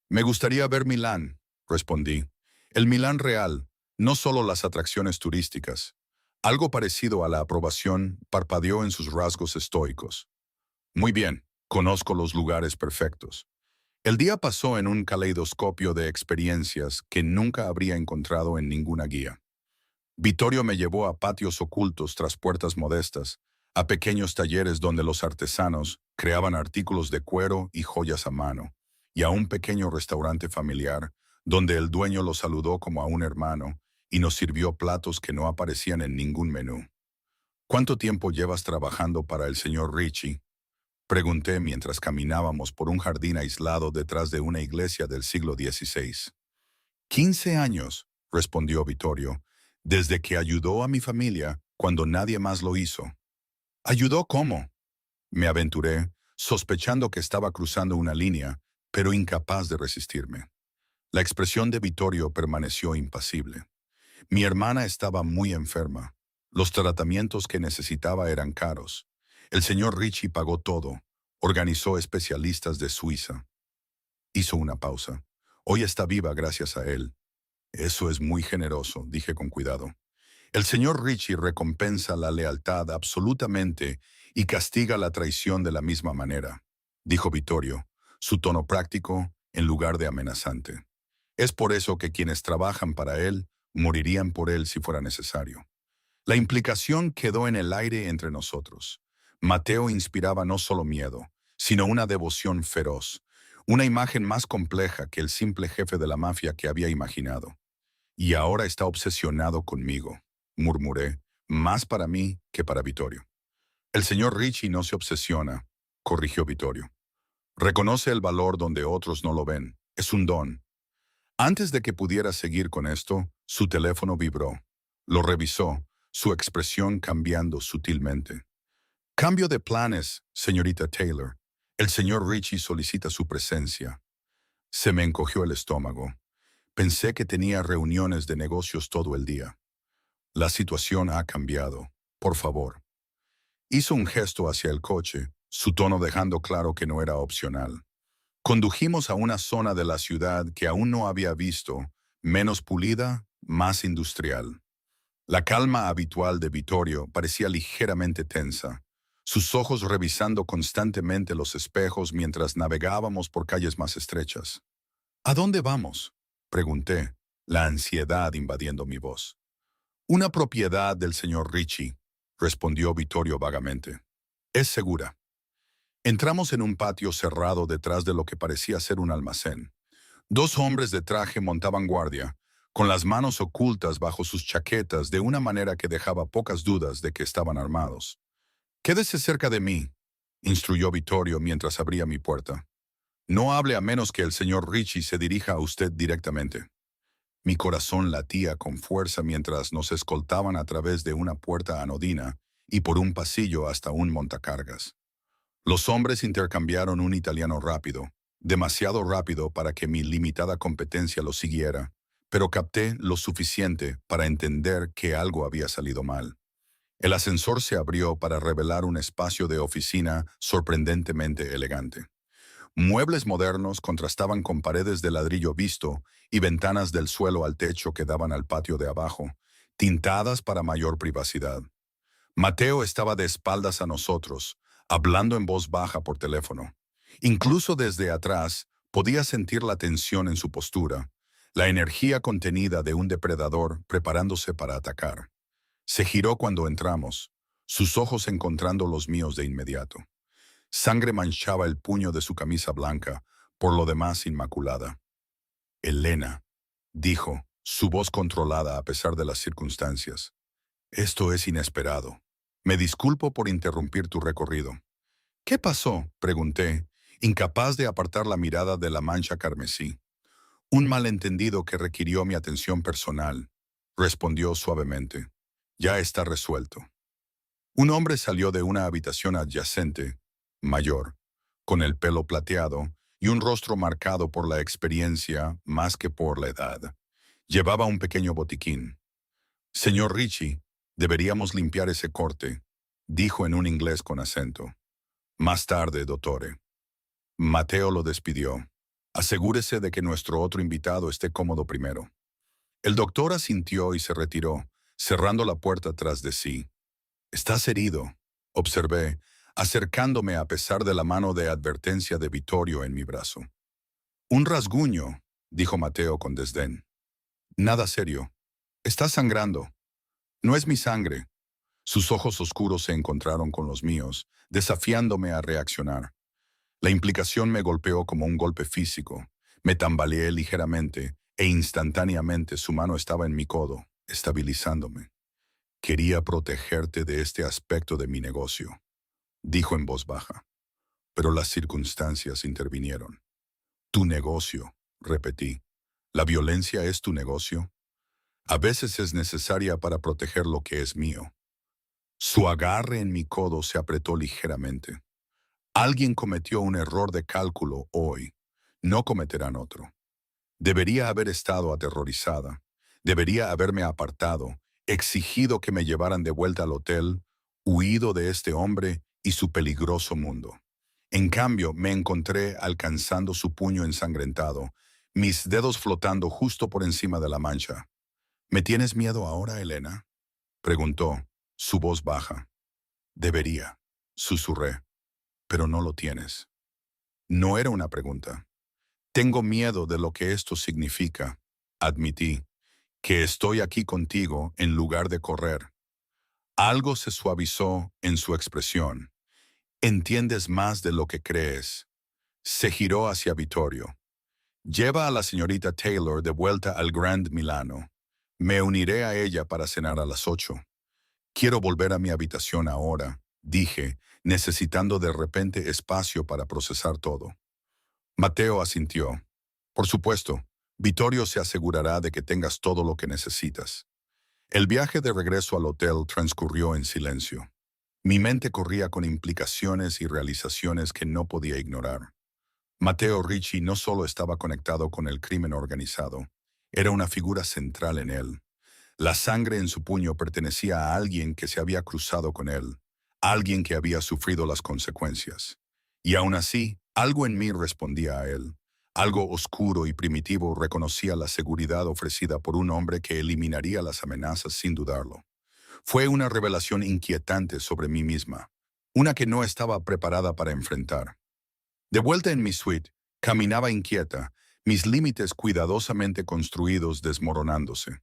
Me gustaría ver Milán, respondí. El Milán real, no solo las atracciones turísticas. Algo parecido a la aprobación parpadeó en sus rasgos estoicos. Muy bien, conozco los lugares perfectos. El día pasó en un caleidoscopio de experiencias que nunca habría encontrado en ninguna guía. Vittorio me llevó a patios ocultos tras puertas modestas, a pequeños talleres donde los artesanos creaban artículos de cuero y joyas a mano, y a un pequeño restaurante familiar, donde el dueño lo saludó como a un hermano y nos sirvió platos que no aparecían en ningún menú. ¿Cuánto tiempo llevas trabajando para el señor Ricci? Pregunté mientras caminábamos por un jardín aislado detrás de una iglesia del siglo XVI. 15 años, respondió Vittorio, desde que ayudó a mi familia cuando nadie más lo hizo. ¿Ayudó cómo? Me aventuré, sospechando que estaba cruzando una línea, pero incapaz de resistirme. La expresión de Vittorio permaneció impasible. Mi hermana estaba muy enferma. Los tratamientos que necesitaba eran caros. El señor Ricci pagó todo. Organizó especialistas de Suiza. Hizo una pausa. Hoy está viva gracias a él. Eso es muy generoso, dije con cuidado. El señor Ricci recompensa la lealtad absolutamente y castiga la traición de la misma manera, dijo Vittorio, su tono práctico en lugar de amenazante. Es por eso que quienes trabajan para él morirían por él si fuera necesario. La implicación quedó en el aire entre nosotros. Mateo inspiraba no solo miedo, sino una devoción feroz, una imagen más compleja que el simple jefe de la mafia que había imaginado. Y ahora está obsesionado conmigo, murmuré, más para mí que para Vittorio. El señor Ricci no se obsesiona, corrigió Vittorio. Reconoce el valor donde otros no lo ven. Es un don. Antes de que pudiera seguir con esto, su teléfono vibró. Lo revisó, su expresión cambiando sutilmente. Cambio de planes, señorita Taylor. El señor Ricci solicita su presencia. Se me encogió el estómago. Pensé que tenía reuniones de negocios todo el día. La situación ha cambiado. Por favor. Hizo un gesto hacia el coche, su tono dejando claro que no era opcional. Condujimos a una zona de la ciudad que aún no había visto, menos pulida, más industrial. La calma habitual de Vittorio parecía ligeramente tensa, sus ojos revisando constantemente los espejos mientras navegábamos por calles más estrechas. ¿A dónde vamos?, pregunté, la ansiedad invadiendo mi voz. Una propiedad del señor Ricci, respondió Vittorio vagamente. Es segura. Entramos en un patio cerrado detrás de lo que parecía ser un almacén. Dos hombres de traje montaban guardia, con las manos ocultas bajo sus chaquetas de una manera que dejaba pocas dudas de que estaban armados. «Quédese cerca de mí», instruyó Vittorio mientras abría mi puerta. «No hable a menos que el señor Ricci se dirija a usted directamente». Mi corazón latía con fuerza mientras nos escoltaban a través de una puerta anodina y por un pasillo hasta un montacargas. Los hombres intercambiaron un italiano rápido, demasiado rápido para que mi limitada competencia lo siguiera, pero capté lo suficiente para entender que algo había salido mal. El ascensor se abrió para revelar un espacio de oficina sorprendentemente elegante. Muebles modernos contrastaban con paredes de ladrillo visto y ventanas del suelo al techo que daban al patio de abajo, tintadas para mayor privacidad. Mateo estaba de espaldas a nosotros, hablando en voz baja por teléfono. Incluso desde atrás podía sentir la tensión en su postura, la energía contenida de un depredador preparándose para atacar. Se giró cuando entramos, sus ojos encontrando los míos de inmediato. Sangre manchaba el puño de su camisa blanca, por lo demás inmaculada. «Elena», dijo, su voz controlada a pesar de las circunstancias. «Esto es inesperado. Me disculpo por interrumpir tu recorrido». «¿Qué pasó?», pregunté, incapaz de apartar la mirada de la mancha carmesí. «Un malentendido que requirió mi atención personal», respondió suavemente. «Ya está resuelto». Un hombre salió de una habitación adyacente, mayor, con el pelo plateado y un rostro marcado por la experiencia más que por la edad. Llevaba un pequeño botiquín. «Señor Ricci, deberíamos limpiar ese corte», dijo en un inglés con acento. «Más tarde, dottore». Mateo lo despidió. Asegúrese de que nuestro otro invitado esté cómodo primero. El doctor asintió y se retiró, cerrando la puerta tras de sí. «Estás herido», observé, acercándome a pesar de la mano de advertencia de Vittorio en mi brazo. «Un rasguño», dijo Mateo con desdén. «Nada serio. Está sangrando. No es mi sangre». Sus ojos oscuros se encontraron con los míos, desafiándome a reaccionar. La implicación me golpeó como un golpe físico. Me tambaleé ligeramente e instantáneamente su mano estaba en mi codo, estabilizándome. «Quería protegerte de este aspecto de mi negocio», dijo en voz baja. Pero las circunstancias intervinieron. «Tu negocio», repetí. «¿La violencia es tu negocio? A veces es necesaria para proteger lo que es mío». Su agarre en mi codo se apretó ligeramente. «Alguien cometió un error de cálculo hoy. No cometerán otro». Debería haber estado aterrorizada. Debería haberme apartado, exigido que me llevaran de vuelta al hotel, huido de este hombre y su peligroso mundo. En cambio, me encontré alcanzando su puño ensangrentado, mis dedos flotando justo por encima de la mancha. «¿Me tienes miedo ahora, Elena?», preguntó, su voz baja. «Debería», susurré, «pero no lo tienes». No era una pregunta. «Tengo miedo de lo que esto significa», admití, «que estoy aquí contigo en lugar de correr». Algo se suavizó en su expresión. «Entiendes más de lo que crees». Se giró hacia Vittorio. «Lleva a la señorita Taylor de vuelta al Grand Milano. Me uniré a ella para cenar a las 8. Quiero volver a mi habitación ahora», dije, necesitando de repente espacio para procesar todo. Mateo asintió. «Por supuesto, Vittorio se asegurará de que tengas todo lo que necesitas». El viaje de regreso al hotel transcurrió en silencio. Mi mente corría con implicaciones y realizaciones que no podía ignorar. Matteo Ricci no solo estaba conectado con el crimen organizado, era una figura central en él. La sangre en su puño pertenecía a alguien que se había cruzado con él, alguien que había sufrido las consecuencias. Y aún así, algo en mí respondía a él. Algo oscuro y primitivo reconocía la seguridad ofrecida por un hombre que eliminaría las amenazas sin dudarlo. Fue una revelación inquietante sobre mí misma, una que no estaba preparada para enfrentar. De vuelta en mi suite, caminaba inquieta, mis límites cuidadosamente construidos desmoronándose.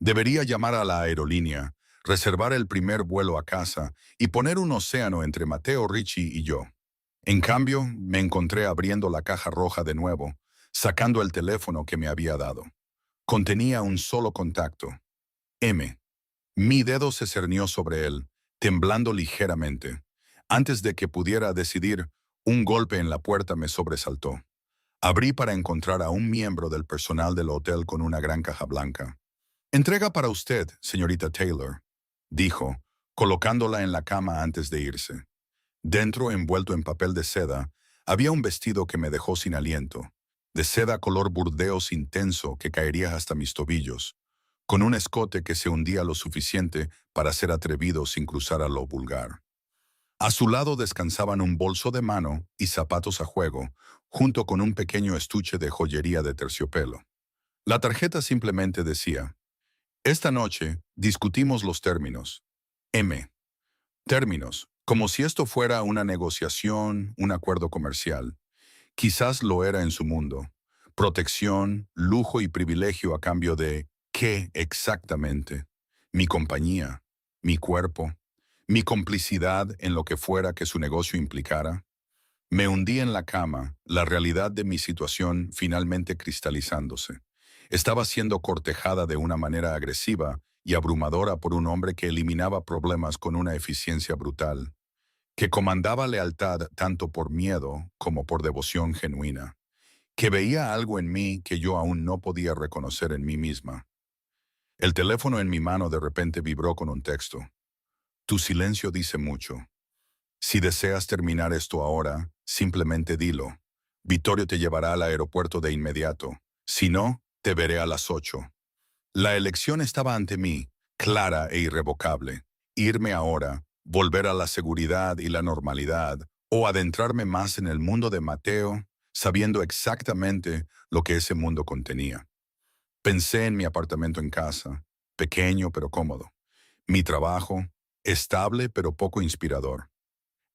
Debería llamar a la aerolínea, reservar el primer vuelo a casa y poner un océano entre Matteo Ricci y yo. En cambio, me encontré abriendo la caja roja de nuevo, sacando el teléfono que me había dado. Contenía un solo contacto. M. Mi dedo se cernió sobre él, temblando ligeramente. Antes de que pudiera decidir, un golpe en la puerta me sobresaltó. Abrí para encontrar a un miembro del personal del hotel con una gran caja blanca. «Entrega para usted, señorita Taylor», dijo, colocándola en la cama antes de irse. Dentro, envuelto en papel de seda, había un vestido que me dejó sin aliento, de seda color burdeos intenso que caería hasta mis tobillos, con un escote que se hundía lo suficiente para ser atrevido sin cruzar a lo vulgar. A su lado descansaban un bolso de mano y zapatos a juego, junto con un pequeño estuche de joyería de terciopelo. La tarjeta simplemente decía: «Esta noche discutimos los términos. M». Términos, como si esto fuera una negociación, un acuerdo comercial. Quizás lo era en su mundo. Protección, lujo y privilegio a cambio de ¿qué exactamente? Mi compañía, mi cuerpo, mi complicidad en lo que fuera que su negocio implicara. Me hundí en la cama, la realidad de mi situación finalmente cristalizándose. Estaba siendo cortejada de una manera agresiva y abrumadora por un hombre que eliminaba problemas con una eficiencia brutal, que comandaba lealtad tanto por miedo como por devoción genuina, que veía algo en mí que yo aún no podía reconocer en mí misma. El teléfono en mi mano de repente vibró con un texto. «Tu silencio dice mucho. Si deseas terminar esto ahora, simplemente dilo. Vittorio te llevará al aeropuerto de inmediato. Si no, te veré a las 8». La elección estaba ante mí, clara e irrevocable. Irme ahora, volver a la seguridad y la normalidad, o adentrarme más en el mundo de Mateo, sabiendo exactamente lo que ese mundo contenía. Pensé en mi apartamento en casa, pequeño pero cómodo, mi trabajo, estable pero poco inspirador,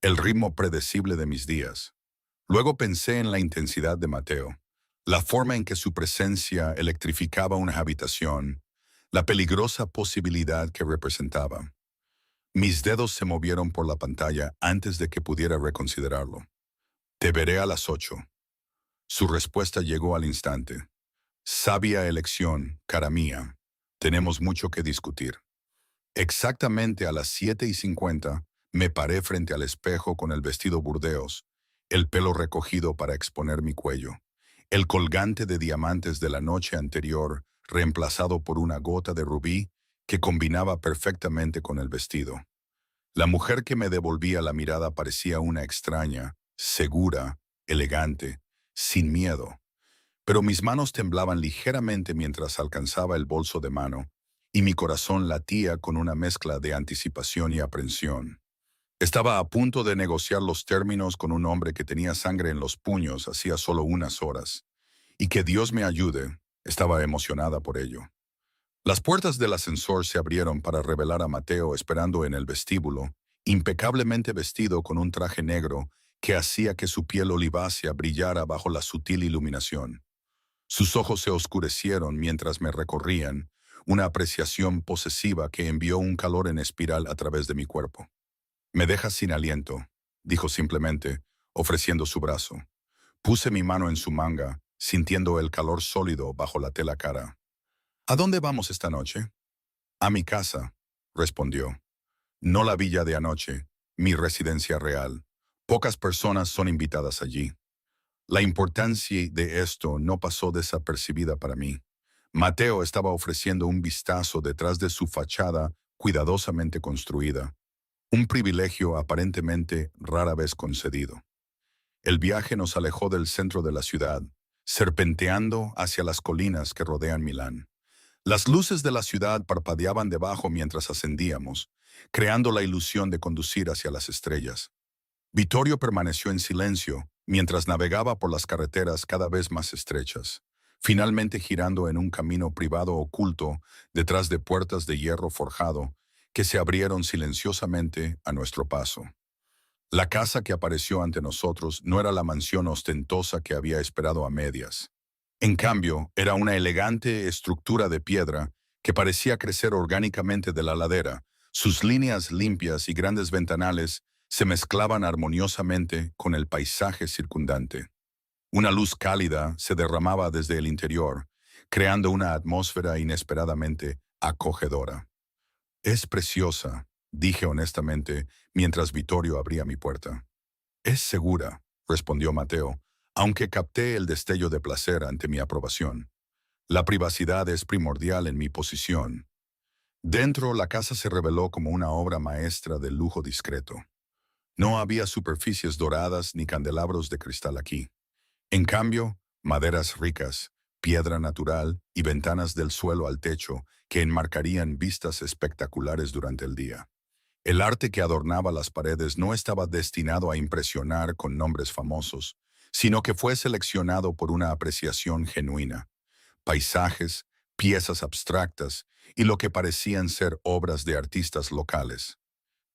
el ritmo predecible de mis días. Luego pensé en la intensidad de Mateo, la forma en que su presencia electrificaba una habitación, la peligrosa posibilidad que representaba. Mis dedos se movieron por la pantalla antes de que pudiera reconsiderarlo. Te veré a las 8. Su respuesta llegó al instante. Sabia elección, cara mía. Tenemos mucho que discutir. Exactamente a las 7:50 me paré frente al espejo con el vestido burdeos, el pelo recogido para exponer mi cuello, el colgante de diamantes de la noche anterior reemplazado por una gota de rubí que combinaba perfectamente con el vestido. La mujer que me devolvía la mirada parecía una extraña, segura, elegante, sin miedo. Pero mis manos temblaban ligeramente mientras alcanzaba el bolso de mano, y mi corazón latía con una mezcla de anticipación y aprensión. Estaba a punto de negociar los términos con un hombre que tenía sangre en los puños hacía solo unas horas, y que Dios me ayude, estaba emocionada por ello. Las puertas del ascensor se abrieron para revelar a Mateo esperando en el vestíbulo, impecablemente vestido con un traje negro que hacía que su piel olivácea brillara bajo la sutil iluminación. Sus ojos se oscurecieron mientras me recorrían, una apreciación posesiva que envió un calor en espiral a través de mi cuerpo. «Me dejas sin aliento», dijo simplemente, ofreciendo su brazo. Puse mi mano en su manga, sintiendo el calor sólido bajo la tela cara. «¿A dónde vamos esta noche?» «A mi casa», respondió. «No la villa de anoche, mi residencia real. Pocas personas son invitadas allí». La importancia de esto no pasó desapercibida para mí. Mateo estaba ofreciendo un vistazo detrás de su fachada cuidadosamente construida, un privilegio aparentemente rara vez concedido. El viaje nos alejó del centro de la ciudad, serpenteando hacia las colinas que rodean Milán. Las luces de la ciudad parpadeaban debajo mientras ascendíamos, creando la ilusión de conducir hacia las estrellas. Vittorio permaneció en silencio mientras navegaba por las carreteras cada vez más estrechas, finalmente girando en un camino privado oculto detrás de puertas de hierro forjado que se abrieron silenciosamente a nuestro paso. La casa que apareció ante nosotros no era la mansión ostentosa que había esperado a medias. En cambio, era una elegante estructura de piedra que parecía crecer orgánicamente de la ladera. Sus líneas limpias y grandes ventanales se mezclaban armoniosamente con el paisaje circundante. Una luz cálida se derramaba desde el interior, creando una atmósfera inesperadamente acogedora. «Es preciosa», dije honestamente mientras Vittorio abría mi puerta. «Es segura», respondió Mateo, aunque capté el destello de placer ante mi aprobación. «La privacidad es primordial en mi posición». Dentro, la casa se reveló como una obra maestra del lujo discreto. No había superficies doradas ni candelabros de cristal aquí. En cambio, maderas ricas, piedra natural y ventanas del suelo al techo que enmarcarían vistas espectaculares durante el día. El arte que adornaba las paredes no estaba destinado a impresionar con nombres famosos, sino que fue seleccionado por una apreciación genuina. Paisajes, piezas abstractas y lo que parecían ser obras de artistas locales.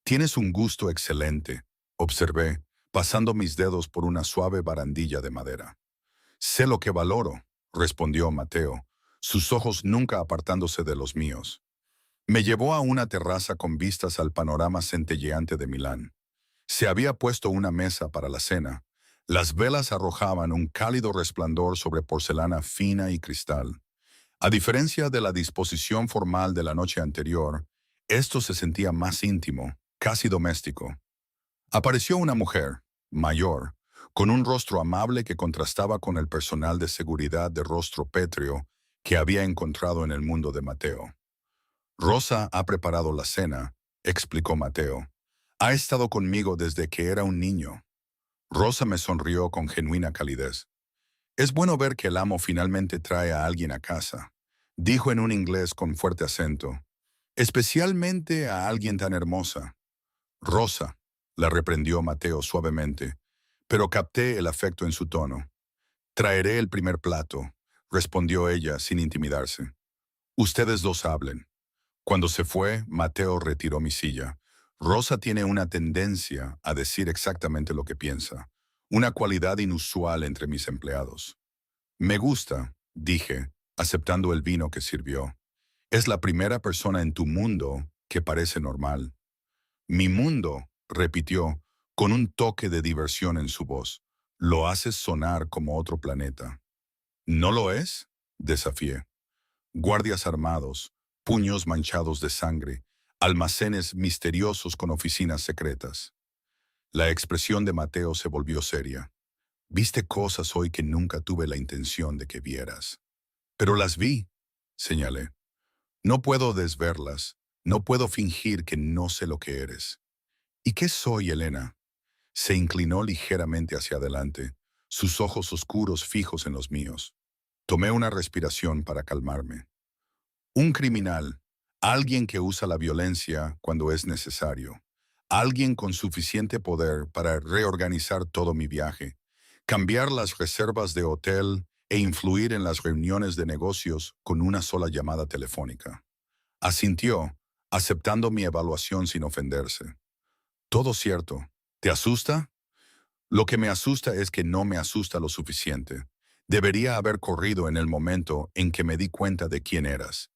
«Tienes un gusto excelente», observé, pasando mis dedos por una suave barandilla de madera. «Sé lo que valoro», respondió Mateo, sus ojos nunca apartándose de los míos. Me llevó a una terraza con vistas al panorama centelleante de Milán. Se había puesto una mesa para la cena. Las velas arrojaban un cálido resplandor sobre porcelana fina y cristal. A diferencia de la disposición formal de la noche anterior, esto se sentía más íntimo, casi doméstico. Apareció una mujer, mayor, con un rostro amable que contrastaba con el personal de seguridad de rostro pétreo que había encontrado en el mundo de Mateo. «Rosa ha preparado la cena», explicó Mateo. «Ha estado conmigo desde que era un niño». Rosa me sonrió con genuina calidez. «Es bueno ver que el amo finalmente trae a alguien a casa», dijo en un inglés con fuerte acento. «Especialmente a alguien tan hermosa». «Rosa», la reprendió Mateo suavemente, pero capté el afecto en su tono. Traeré el primer plato, respondió ella sin intimidarse. Ustedes dos hablen. Cuando se fue, Mateo retiró mi silla. Rosa tiene una tendencia a decir exactamente lo que piensa, una cualidad inusual entre mis empleados. Me gusta, dije, aceptando el vino que sirvió. Es la primera persona en tu mundo que parece normal. Mi mundo, repitió, con un toque de diversión en su voz. Lo haces sonar como otro planeta. ¿No lo es? Desafié. Guardias armados, puños manchados de sangre, almacenes misteriosos con oficinas secretas. La expresión de Mateo se volvió seria. Viste cosas hoy que nunca tuve la intención de que vieras. Pero las vi, señalé. No puedo desverlas, no puedo fingir que no sé lo que eres. ¿Y qué soy, Elena? Se inclinó ligeramente hacia adelante, sus ojos oscuros fijos en los míos. Tomé una respiración para calmarme. Un criminal, alguien que usa la violencia cuando es necesario, alguien con suficiente poder para reorganizar todo mi viaje, cambiar las reservas de hotel e influir en las reuniones de negocios con una sola llamada telefónica. Asintió, aceptando mi evaluación sin ofenderse. Todo cierto. ¿Te asusta? Lo que me asusta es que no me asusta lo suficiente. Debería haber corrido en el momento en que me di cuenta de quién eras.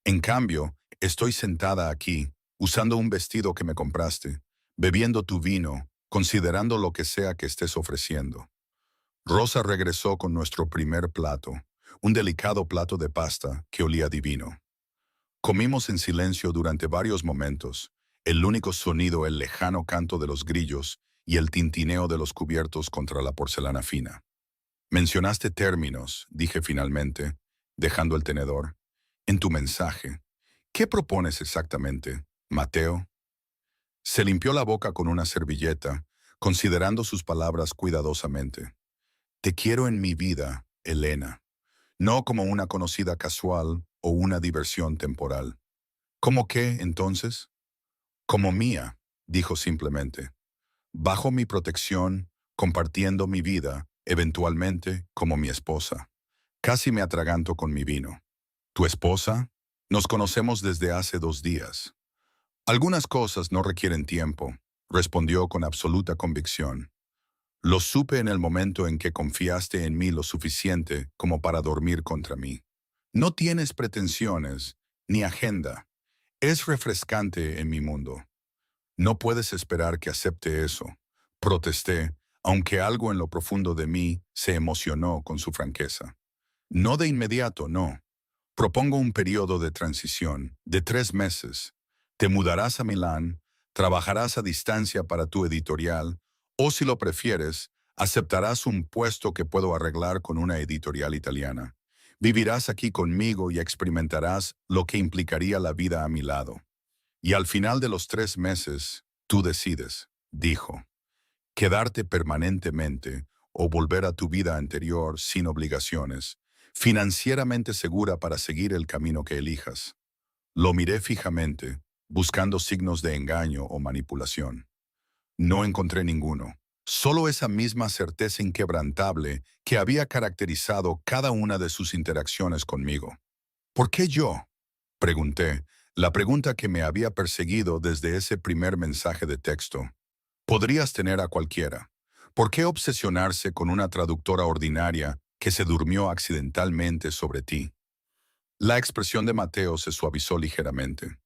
En cambio, estoy sentada aquí, usando un vestido que me compraste, bebiendo tu vino, considerando lo que sea que estés ofreciendo. Rosa regresó con nuestro primer plato, un delicado plato de pasta que olía divino. Comimos en silencio durante varios momentos, el único sonido el lejano canto de los grillos y el tintineo de los cubiertos contra la porcelana fina. Mencionaste términos, dije finalmente, dejando el tenedor. En tu mensaje, ¿qué propones exactamente, Mateo? Se limpió la boca con una servilleta, considerando sus palabras cuidadosamente. Te quiero en mi vida, Elena, no como una conocida casual o una diversión temporal. ¿Cómo qué, entonces? Como mía, dijo simplemente. Bajo mi protección, compartiendo mi vida, eventualmente como mi esposa. Casi me atraganto con mi vino. ¿Tu esposa? Nos conocemos desde hace 2 días. Algunas cosas no requieren tiempo, respondió con absoluta convicción. Lo supe en el momento en que confiaste en mí lo suficiente como para dormir contra mí. No tienes pretensiones, ni agenda. Es refrescante en mi mundo. No puedes esperar que acepte eso. Protesté, aunque algo en lo profundo de mí se emocionó con su franqueza. No de inmediato, no. Propongo un periodo de transición de 3 meses. Te mudarás a Milán, trabajarás a distancia para tu editorial, o si lo prefieres, aceptarás un puesto que puedo arreglar con una editorial italiana. Vivirás aquí conmigo y experimentarás lo que implicaría la vida a mi lado. Y al final de los 3 meses, tú decides, dijo, quedarte permanentemente o volver a tu vida anterior sin obligaciones, financieramente segura para seguir el camino que elijas. Lo miré fijamente, buscando signos de engaño o manipulación. No encontré ninguno, solo esa misma certeza inquebrantable que había caracterizado cada una de sus interacciones conmigo. ¿Por qué yo? Pregunté, la pregunta que me había perseguido desde ese primer mensaje de texto. Podrías tener a cualquiera. ¿Por qué obsesionarse con una traductora ordinaria que se durmió accidentalmente sobre ti? La expresión de Mateo se suavizó ligeramente.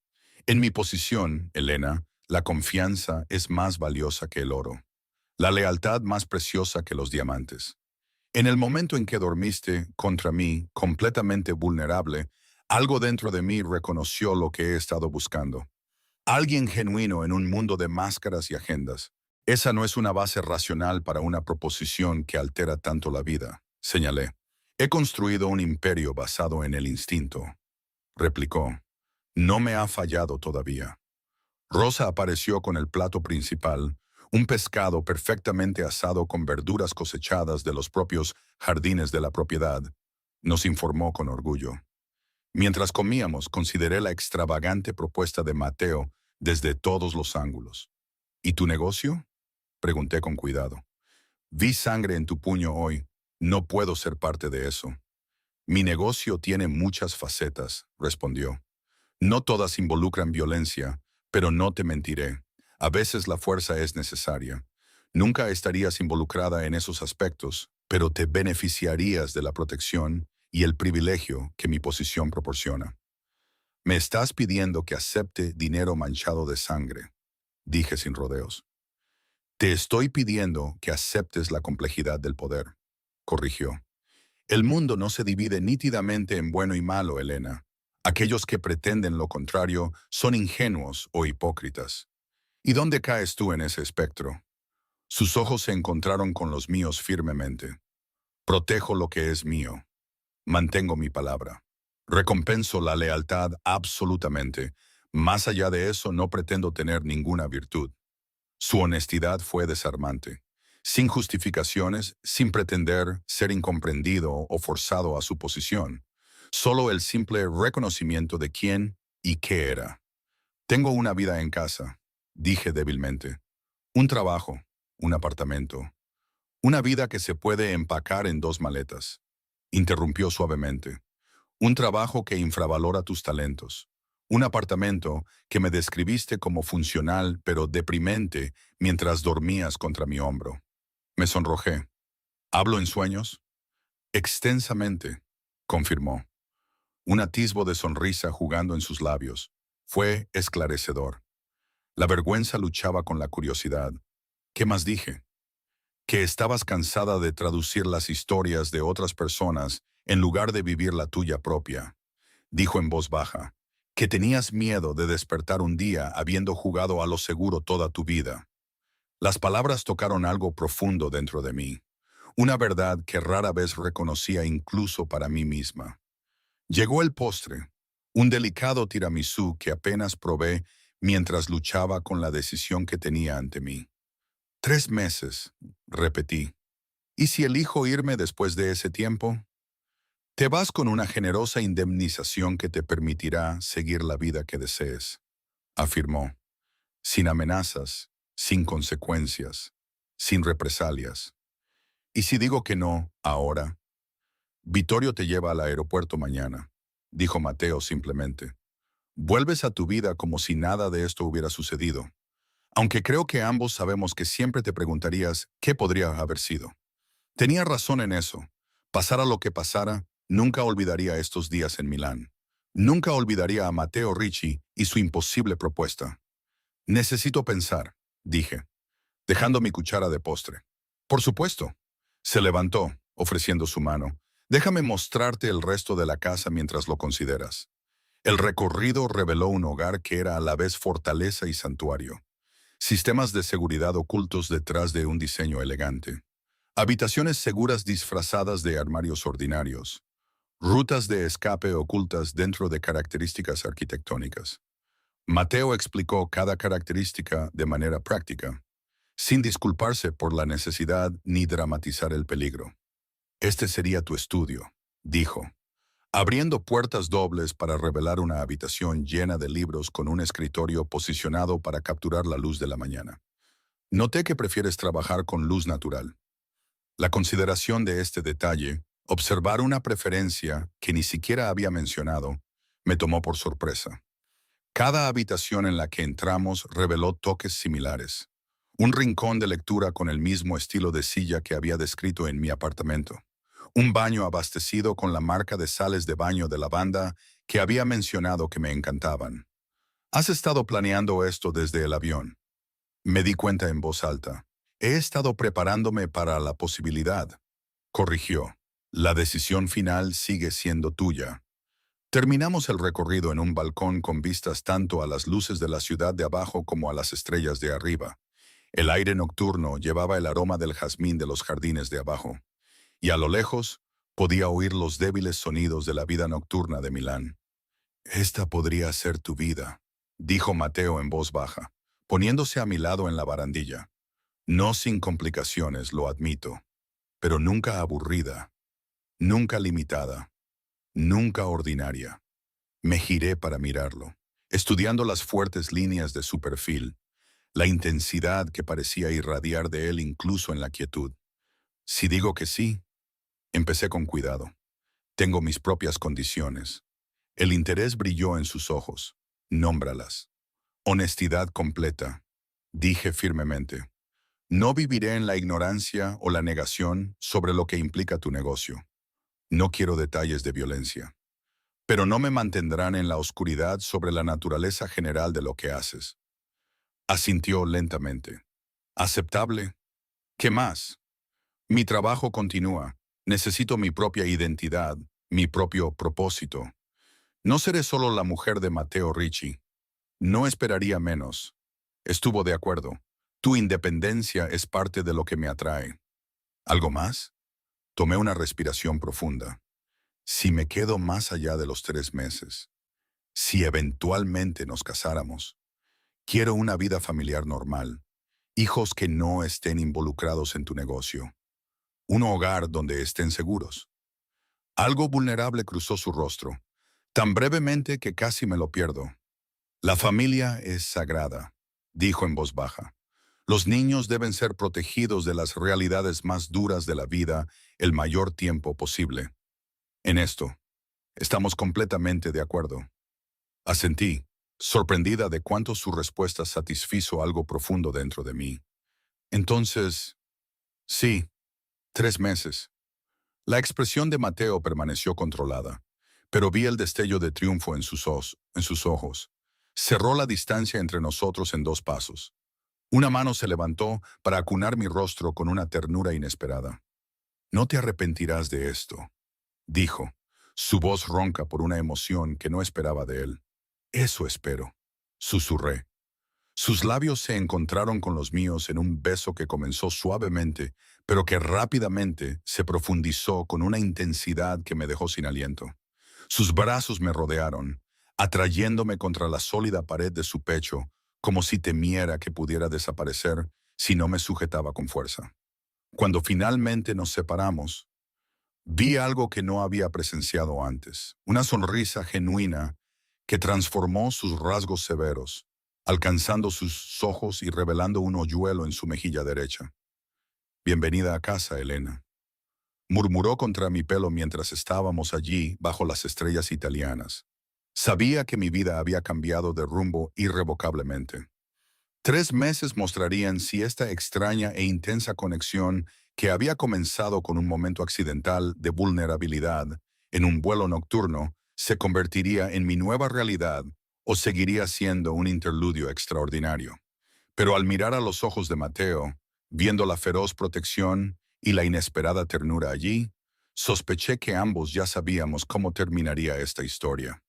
En mi posición, Elena, la confianza es más valiosa que el oro. La lealtad más preciosa que los diamantes. En el momento en que dormiste contra mí, completamente vulnerable, algo dentro de mí reconoció lo que he estado buscando. Alguien genuino en un mundo de máscaras y agendas. Esa no es una base racional para una proposición que altera tanto la vida, señalé. He construido un imperio basado en el instinto, replicó. No me ha fallado todavía. Rosa apareció con el plato principal, un pescado perfectamente asado con verduras cosechadas de los propios jardines de la propiedad. Nos informó con orgullo. Mientras comíamos, consideré la extravagante propuesta de Mateo desde todos los ángulos. ¿Y tu negocio? Pregunté con cuidado. Vi sangre en tu puño hoy. No puedo ser parte de eso. Mi negocio tiene muchas facetas, respondió. No todas involucran violencia, pero no te mentiré. A veces la fuerza es necesaria. Nunca estarías involucrada en esos aspectos, pero te beneficiarías de la protección y el privilegio que mi posición proporciona. Me estás pidiendo que acepte dinero manchado de sangre, dije sin rodeos. Te estoy pidiendo que aceptes la complejidad del poder, corrigió. El mundo no se divide nítidamente en bueno y malo, Elena. Aquellos que pretenden lo contrario son ingenuos o hipócritas. ¿Y dónde caes tú en ese espectro? Sus ojos se encontraron con los míos firmemente. Protejo lo que es mío. Mantengo mi palabra. Recompenso la lealtad absolutamente. Más allá de eso, no pretendo tener ninguna virtud. Su honestidad fue desarmante. Sin justificaciones, sin pretender ser incomprendido o forzado a su posición. Solo el simple reconocimiento de quién y qué era. Tengo una vida en casa, dije débilmente. Un trabajo, un apartamento. Una vida que se puede empacar en 2 maletas. Interrumpió suavemente. Un trabajo que infravalora tus talentos. Un apartamento que me describiste como funcional pero deprimente mientras dormías contra mi hombro. Me sonrojé. ¿Hablo en sueños? Extensamente, confirmó. Un atisbo de sonrisa jugando en sus labios. Fue esclarecedor. La vergüenza luchaba con la curiosidad. ¿Qué más dije? Que estabas cansada de traducir las historias de otras personas en lugar de vivir la tuya propia. Dijo en voz baja, que tenías miedo de despertar un día habiendo jugado a lo seguro toda tu vida. Las palabras tocaron algo profundo dentro de mí, una verdad que rara vez reconocía incluso para mí misma. Llegó el postre, un delicado tiramisú que apenas probé mientras luchaba con la decisión que tenía ante mí. 3 meses, repetí. ¿Y si elijo irme después de ese tiempo? Te vas con una generosa indemnización que te permitirá seguir la vida que desees, afirmó, sin amenazas, sin consecuencias, sin represalias. ¿Y si digo que no, ahora? Vittorio te lleva al aeropuerto mañana, dijo Mateo simplemente. Vuelves a tu vida como si nada de esto hubiera sucedido, aunque creo que ambos sabemos que siempre te preguntarías qué podría haber sido. Tenía razón en eso. Pasara lo que pasara, nunca olvidaría estos días en Milán. Nunca olvidaría a Matteo Ricci y su imposible propuesta. Necesito pensar, dije, dejando mi cuchara de postre. Por supuesto. Se levantó, ofreciendo su mano. Déjame mostrarte el resto de la casa mientras lo consideras. El recorrido reveló un hogar que era a la vez fortaleza y santuario. Sistemas de seguridad ocultos detrás de un diseño elegante. Habitaciones seguras disfrazadas de armarios ordinarios. Rutas de escape ocultas dentro de características arquitectónicas. Mateo explicó cada característica de manera práctica, sin disculparse por la necesidad ni dramatizar el peligro. Este sería tu estudio, dijo, abriendo puertas dobles para revelar una habitación llena de libros con un escritorio posicionado para capturar la luz de la mañana. Noté que prefieres trabajar con luz natural. La consideración de este detalle, observar una preferencia que ni siquiera había mencionado, me tomó por sorpresa. Cada habitación en la que entramos reveló toques similares. Un rincón de lectura con el mismo estilo de silla que había descrito en mi apartamento. Un baño abastecido con la marca de sales de baño de lavanda que había mencionado que me encantaban. ¿Has estado planeando esto desde el avión? Me di cuenta en voz alta. He estado preparándome para la posibilidad, corrigió. La decisión final sigue siendo tuya. Terminamos el recorrido en un balcón con vistas tanto a las luces de la ciudad de abajo como a las estrellas de arriba. El aire nocturno llevaba el aroma del jazmín de los jardines de abajo, y a lo lejos podía oír los débiles sonidos de la vida nocturna de Milán. Esta podría ser tu vida, dijo Mateo en voz baja, poniéndose a mi lado en la barandilla. No sin complicaciones, lo admito, pero nunca aburrida, nunca limitada, nunca ordinaria. Me giré para mirarlo, estudiando las fuertes líneas de su perfil, la intensidad que parecía irradiar de él incluso en la quietud. Si digo que sí, empecé con cuidado. Tengo mis propias condiciones. El interés brilló en sus ojos. Nómbralas. Honestidad completa. Dije firmemente. No viviré en la ignorancia o la negación sobre lo que implica tu negocio. No quiero detalles de violencia. Pero no me mantendrán en la oscuridad sobre la naturaleza general de lo que haces. Asintió lentamente. ¿Aceptable? ¿Qué más? Mi trabajo continúa. Necesito mi propia identidad, mi propio propósito. No seré solo la mujer de Matteo Ricci. No esperaría menos. Estuvo de acuerdo. Tu independencia es parte de lo que me atrae. ¿Algo más? Tomé una respiración profunda. Si me quedo más allá de los 3 meses, si eventualmente nos casáramos, quiero una vida familiar normal, hijos que no estén involucrados en tu negocio, un hogar donde estén seguros. Algo vulnerable cruzó su rostro, tan brevemente que casi me lo pierdo. La familia es sagrada, dijo en voz baja. Los niños deben ser protegidos de las realidades más duras de la vida el mayor tiempo posible. En esto, estamos completamente de acuerdo. Asentí, sorprendida de cuánto su respuesta satisfizo algo profundo dentro de mí. Entonces, sí, 3 meses. La expresión de Mateo permaneció controlada, pero vi el destello de triunfo en sus ojos. Cerró la distancia entre nosotros en 2 pasos. Una mano se levantó para acunar mi rostro con una ternura inesperada. No te arrepentirás de esto, dijo, su voz ronca por una emoción que no esperaba de él. Eso espero, susurré. Sus labios se encontraron con los míos en un beso que comenzó suavemente, pero que rápidamente se profundizó con una intensidad que me dejó sin aliento. Sus brazos me rodearon, atrayéndome contra la sólida pared de su pecho, como si temiera que pudiera desaparecer si no me sujetaba con fuerza. Cuando finalmente nos separamos, vi algo que no había presenciado antes, una sonrisa genuina que transformó sus rasgos severos, alcanzando sus ojos y revelando un hoyuelo en su mejilla derecha. «Bienvenida a casa, Elena», murmuró contra mi pelo mientras estábamos allí bajo las estrellas italianas. Sabía que mi vida había cambiado de rumbo irrevocablemente. 3 meses mostrarían si esta extraña e intensa conexión que había comenzado con un momento accidental de vulnerabilidad en un vuelo nocturno se convertiría en mi nueva realidad o seguiría siendo un interludio extraordinario. Pero al mirar a los ojos de Mateo, viendo la feroz protección y la inesperada ternura allí, sospeché que ambos ya sabíamos cómo terminaría esta historia.